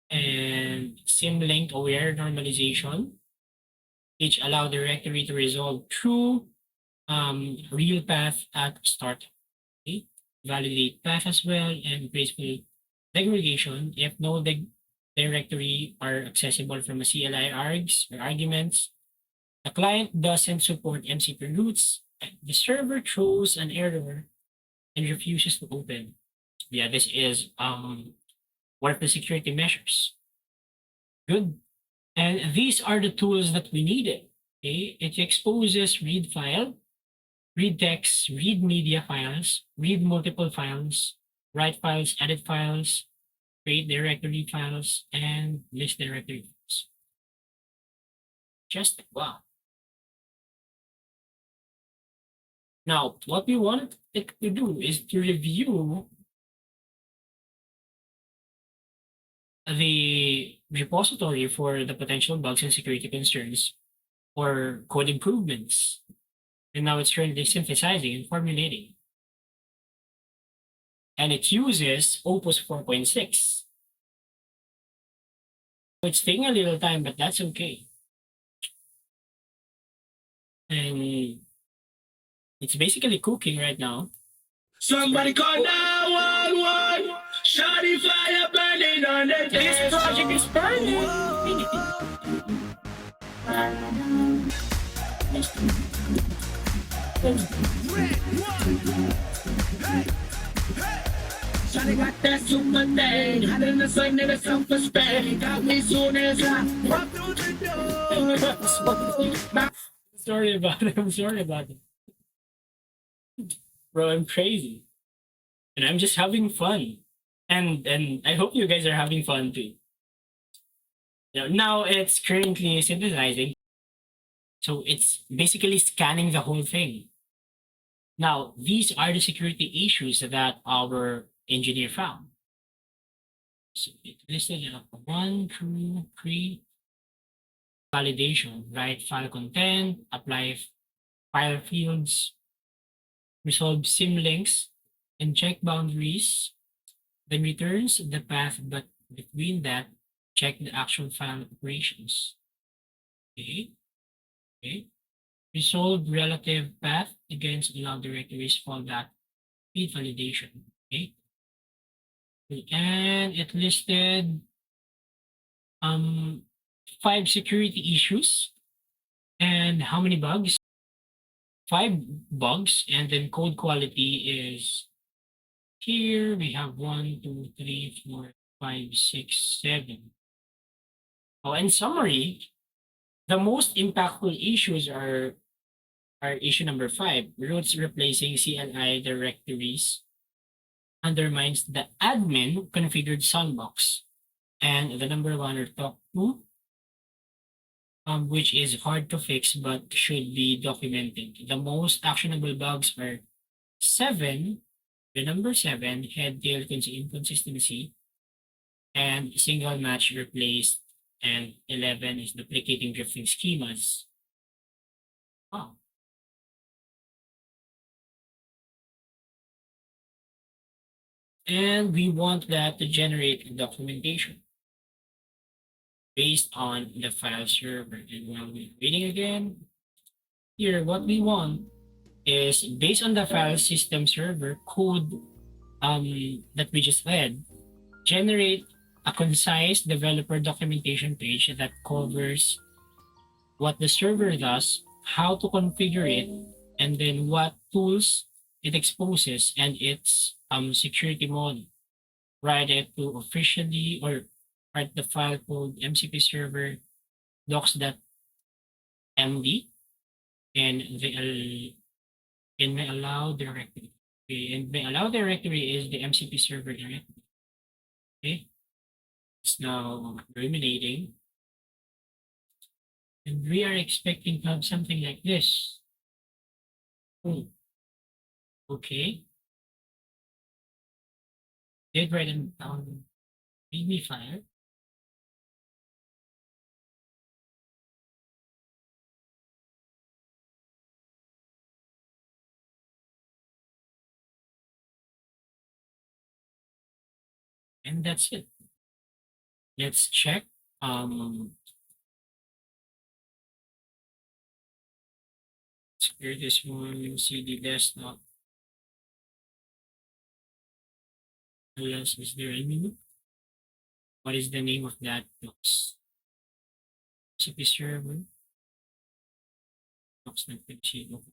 And symlink aware normalization, which allow directory to resolve true real path at start. Okay. Validate path as well and graceful degradation if no directory are accessible from a CLI args or arguments. The client doesn't support MCP roots. The server throws an error and refuses to open. Yeah, this is one of the security measures. Good. And these are the tools that we needed. Okay, it exposes read file, read text, read media files, read multiple files, write files, edit files, create directory files, and list directory files. Just wow. Now, what we want it to do is to review the repository for the potential bugs and security concerns or code improvements. And now it's currently synthesizing and formulating. And it uses Opus 4.6. It's taking a little time, but that's okay. And it's basically cooking right now. Somebody call 911. Shawty fire burning on the This project is burning. Shawty got that super thing. Hot in the sun, nigga, some for Spain. Got me soon as I walk through the door. Sorry about it. I'm sorry about it. Bro, I'm crazy. And I'm just having fun. And I hope you guys are having fun too. Now it's currently synthesizing. So it's basically scanning the whole thing. Now, these are the security issues that our engineer found. So it listed 1, 2, 3. Validation, write file content, apply file fields, resolve symlinks, and check boundaries. Then returns the path, but between that, check the actual file operations. Okay. Okay. Resolve relative path against allowed directories fallback feed validation. Okay. And it listed 5 security issues and how many bugs? 5 bugs, and then code quality is here we have 1, 2, 3, 4, 5, 6, 7. Oh, in summary, the most impactful issues are issue number 5, roots replacing CLI directories undermines the admin configured sandbox. And the number 1 or top 2, which is hard to fix but should be documented. The most actionable bugs are 7, the number 7, head-tail inconsistency, and single match replaced, and 11 is duplicating drifting schemas. Wow. And we want that to generate documentation. based on the file server. And while we're waiting again, here what we want is based on the file system server code that we just read, generate a concise developer documentation page that covers what the server does, how to configure it, and then what tools it exposes and its security mode. Write it to officially or write the file called MCP server docs.md and in my allow directory. Okay, and my allow directory is the MCP server directory. Okay, it's now ruminating, and we are expecting to have something like this. Oh, okay. Did write it down. Read me file. And that's it. Let's check. Let's clear this one. CD desktop. What else is there? Any? What is the name of that box? CP server. Box not PCO.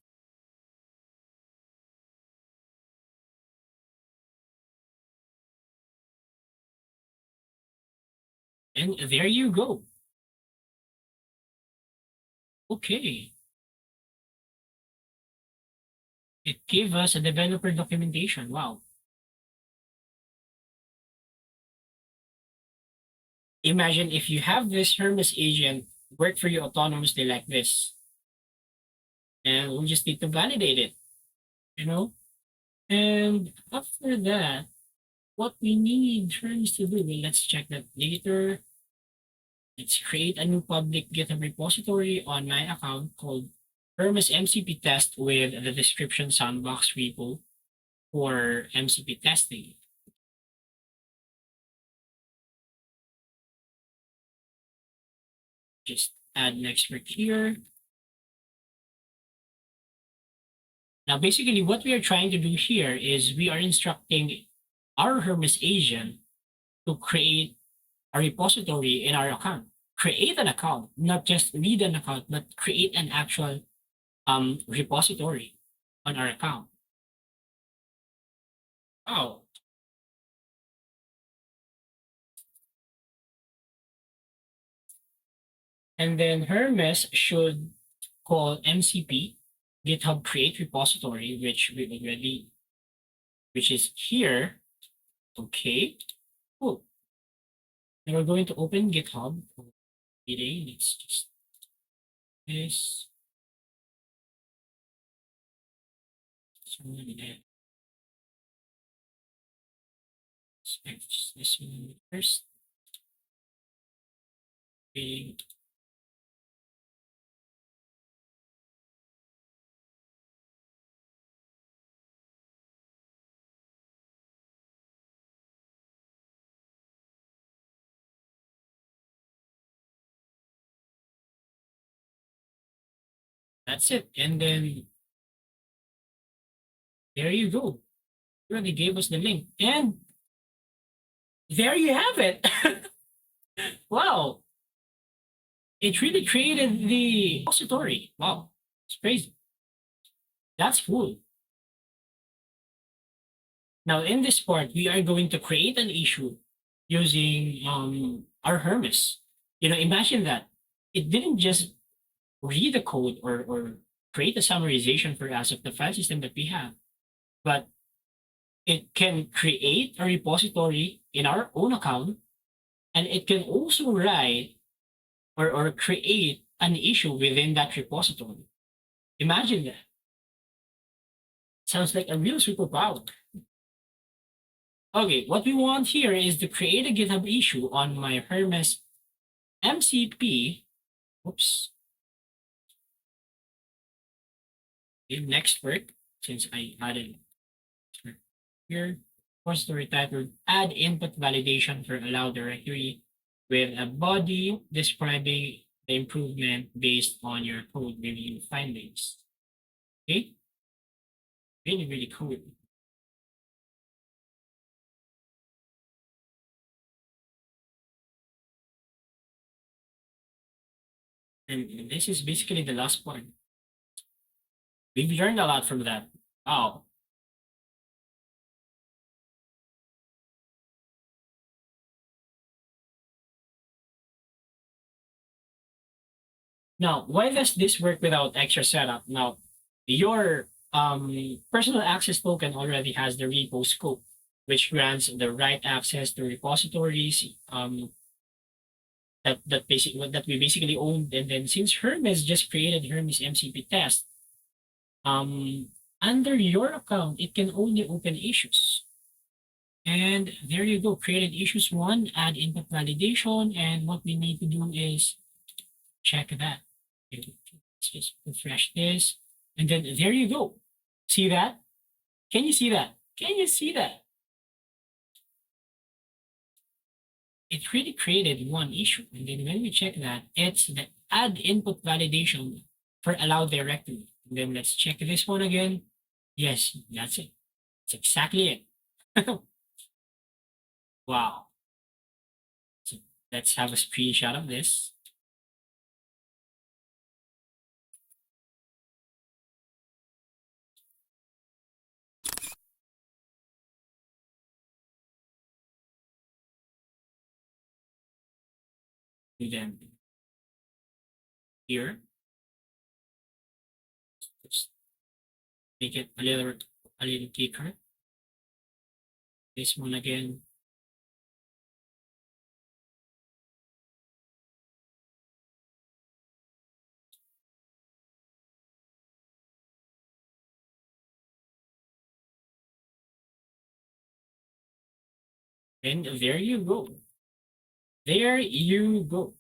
And there you go. Okay. It gave us a developer documentation. Wow. Imagine if you have this Hermes agent work for you autonomously like this. And we just need to validate it, you know? And after that, what we need Hermes to do, well, let's check that later. Let's create a new public GitHub repository on my account called Hermes MCP test with the description sandbox repo for MCP testing. Just add NextWork here. Now, basically, what we are trying to do here is we are instructing our Hermes agent to create a repository in our account. Create an account, not just read an account, but create an actual repository on our account. Oh. And then Hermes should call MCP GitHub create repository, which is here. Okay, cool. And we're going to open GitHub. Today, let's just this. This one first. Okay. That's it. And then there you go. They already gave us the link. And there you have it. Wow. It really created the repository. Wow. It's crazy. That's cool. Now, in this part, we are going to create an issue using our Hermes. You know, imagine that it didn't just read the code or create a summarization for us of the file system that we have, but it can create a repository in our own account, and it can also write or create an issue within that repository. Imagine that. Sounds like a real superpower. Okay, what we want here is to create a GitHub issue on my Hermes MCP. Oops. In NextWork, since I added here, repository titled add input validation for allow directory. with a body describing the improvement based on your code review findings. Okay, really, really cool. And this is basically the last part. We've learned a lot from that. Wow. Now, why does this work without extra setup? Now, your personal access token already has the repo scope, which grants the right access to repositories that we basically owned. And then since Hermes just created Hermes MCP test, um, under your account, it can only open issues. And there you go, created issues one, add input validation, and what we need to do is check that. Okay, let's just refresh this. And then there you go. See that? Can you see that? Can you see that? It really created one issue. And then when we check that, it's the add input validation for allow directory. And then let's check this one again. Yes, that's it. That's exactly it. Wow. So let's have a screenshot of this. And then here, just make it a little thicker. This one again. And there you go. There you go.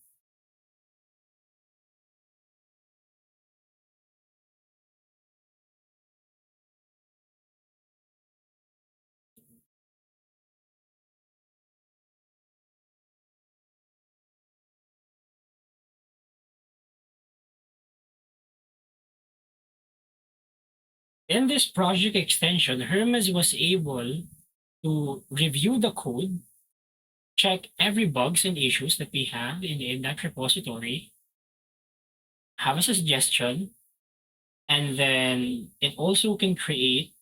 In this project extension, Hermes was able to review the code, check every bugs and issues that we have in that repository, have a suggestion, and then it also can create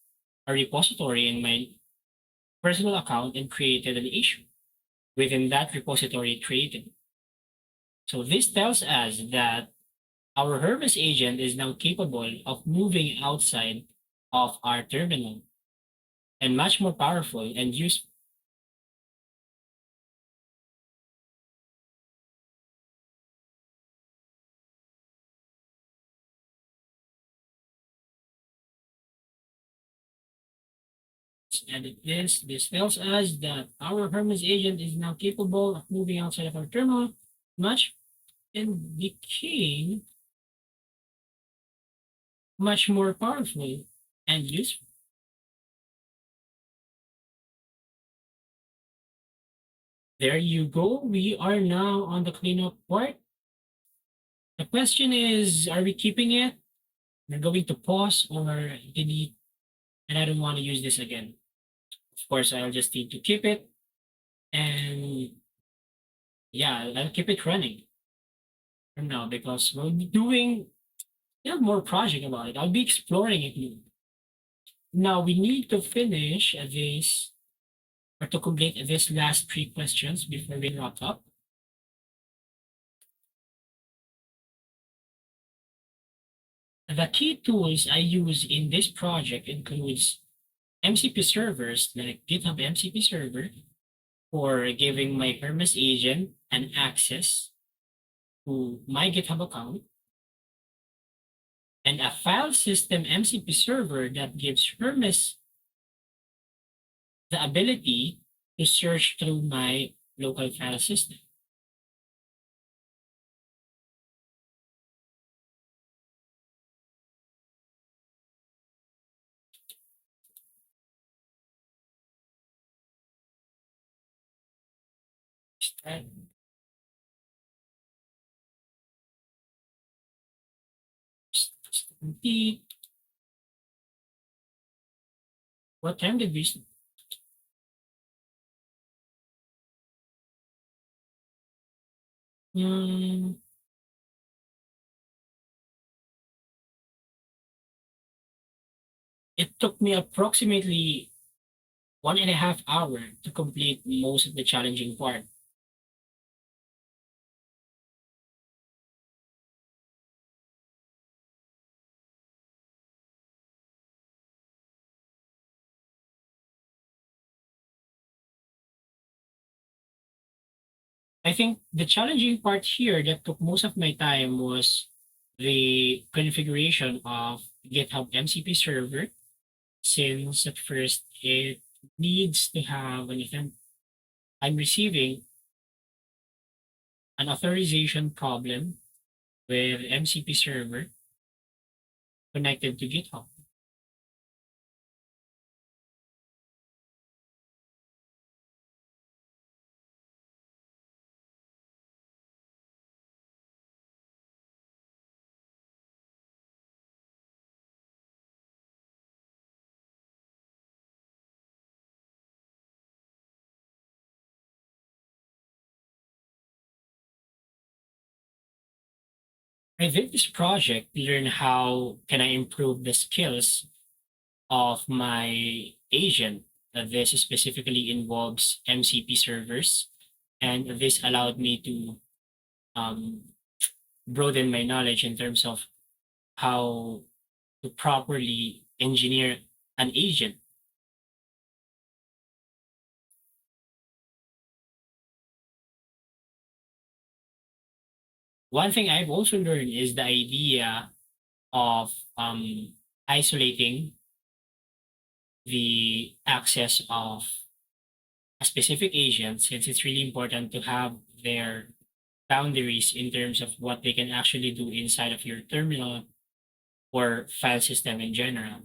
a repository in my personal account and created an issue within that repository it created. So this tells us that our Hermes agent is now capable of moving outside of our terminal and much more powerful and useful. Let's edit this. This tells us that our Hermes agent is now capable of moving outside of our terminal much and became much more powerful and useful. There you go. We are now on the cleanup part. The question is, are we keeping it? We're going to pause or delete, and I don't want to use this again. Of course, I'll just need to keep it, and yeah, I'll keep it running for now because we'll be doing more project about it. I'll be exploring it more. Now we need to finish this or to complete this last three questions before we wrap up. The key tools I use in this project includes MCP servers like GitHub MCP server for giving my Hermes agent an access to my GitHub account, and a file system MCP server that gives Hermes the ability to search through my local file system. complete. What time did we start? Hmm, it took me approximately 1.5 hours to complete most of the challenging part. I think the challenging part here that took most of my time was the configuration of GitHub MCP server, since at first it needs to have an event. I'm receiving an authorization problem with MCP server connected to GitHub. I did this project to learn how can I improve the skills of my agent. This specifically involves MCP servers, and this allowed me to um, broaden my knowledge in terms of how to properly engineer an agent. One thing I've also learned is the idea of isolating the access of a specific agent, since it's really important to have their boundaries in terms of what they can actually do inside of your terminal or file system in general.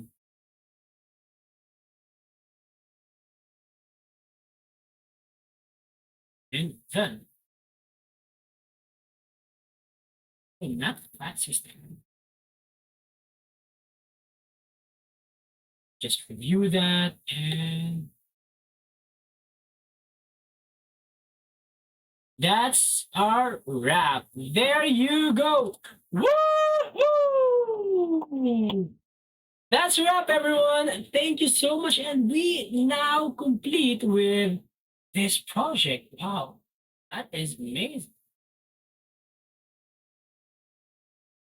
And then, not file system, just review that, and that's our wrap. There you go. Woo! That's a wrap, everyone. Thank you so much. And we now complete with this project. Wow, that is amazing.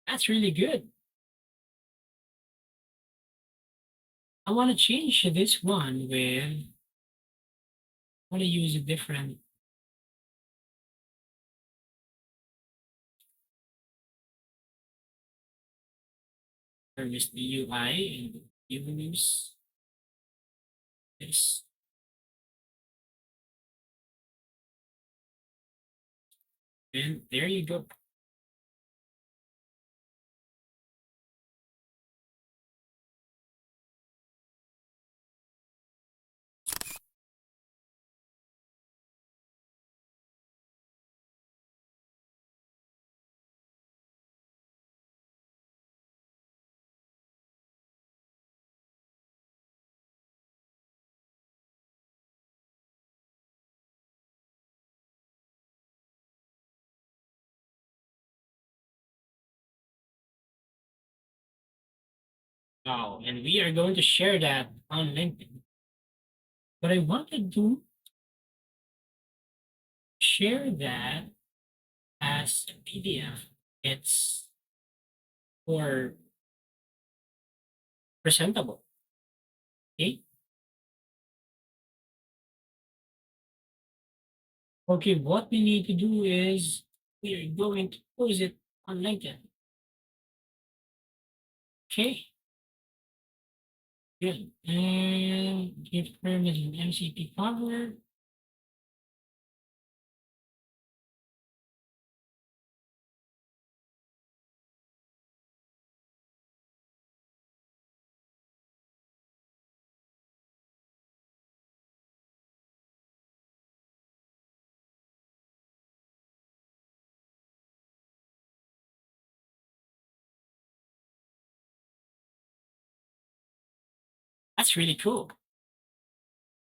That's really good. I want to change this one with, I want to use a different, service the UI, and use this. And there you go. Wow. And we are going to share that on LinkedIn. But I wanted to share that as a PDF. It's more presentable. Okay. Okay. What we need to do is we are going to post it on LinkedIn. Okay. Good. And give Hermes an MCP cover. That's really cool.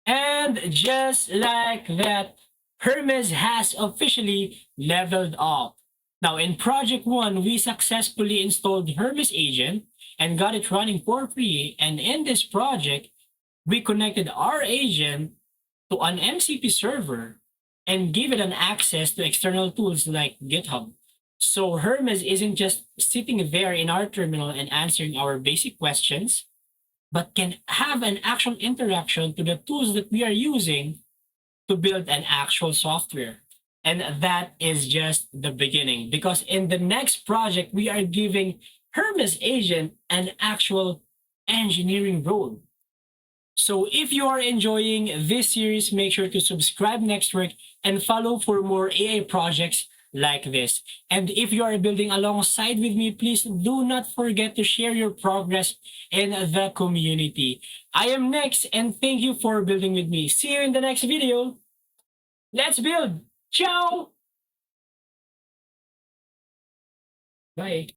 And just like that, Hermes has officially leveled up. Now, in Project 1, we successfully installed Hermes Agent and got it running for free. And in this project, we connected our agent to an MCP server and give it an access to external tools like GitHub. So Hermes isn't just sitting there in our terminal and answering our basic questions, but can have an actual interaction to the tools that we are using to build an actual software. And that is just the beginning because in the next project, we are giving Hermes Agent an actual engineering role. So if you are enjoying this series, make sure to subscribe NextWork and follow for more AI projects like this. And if you are building alongside with me, please do not forget to share your progress in the community. I am Nex and thank you for building with me. See you in the next video. Let's build. Ciao. Bye.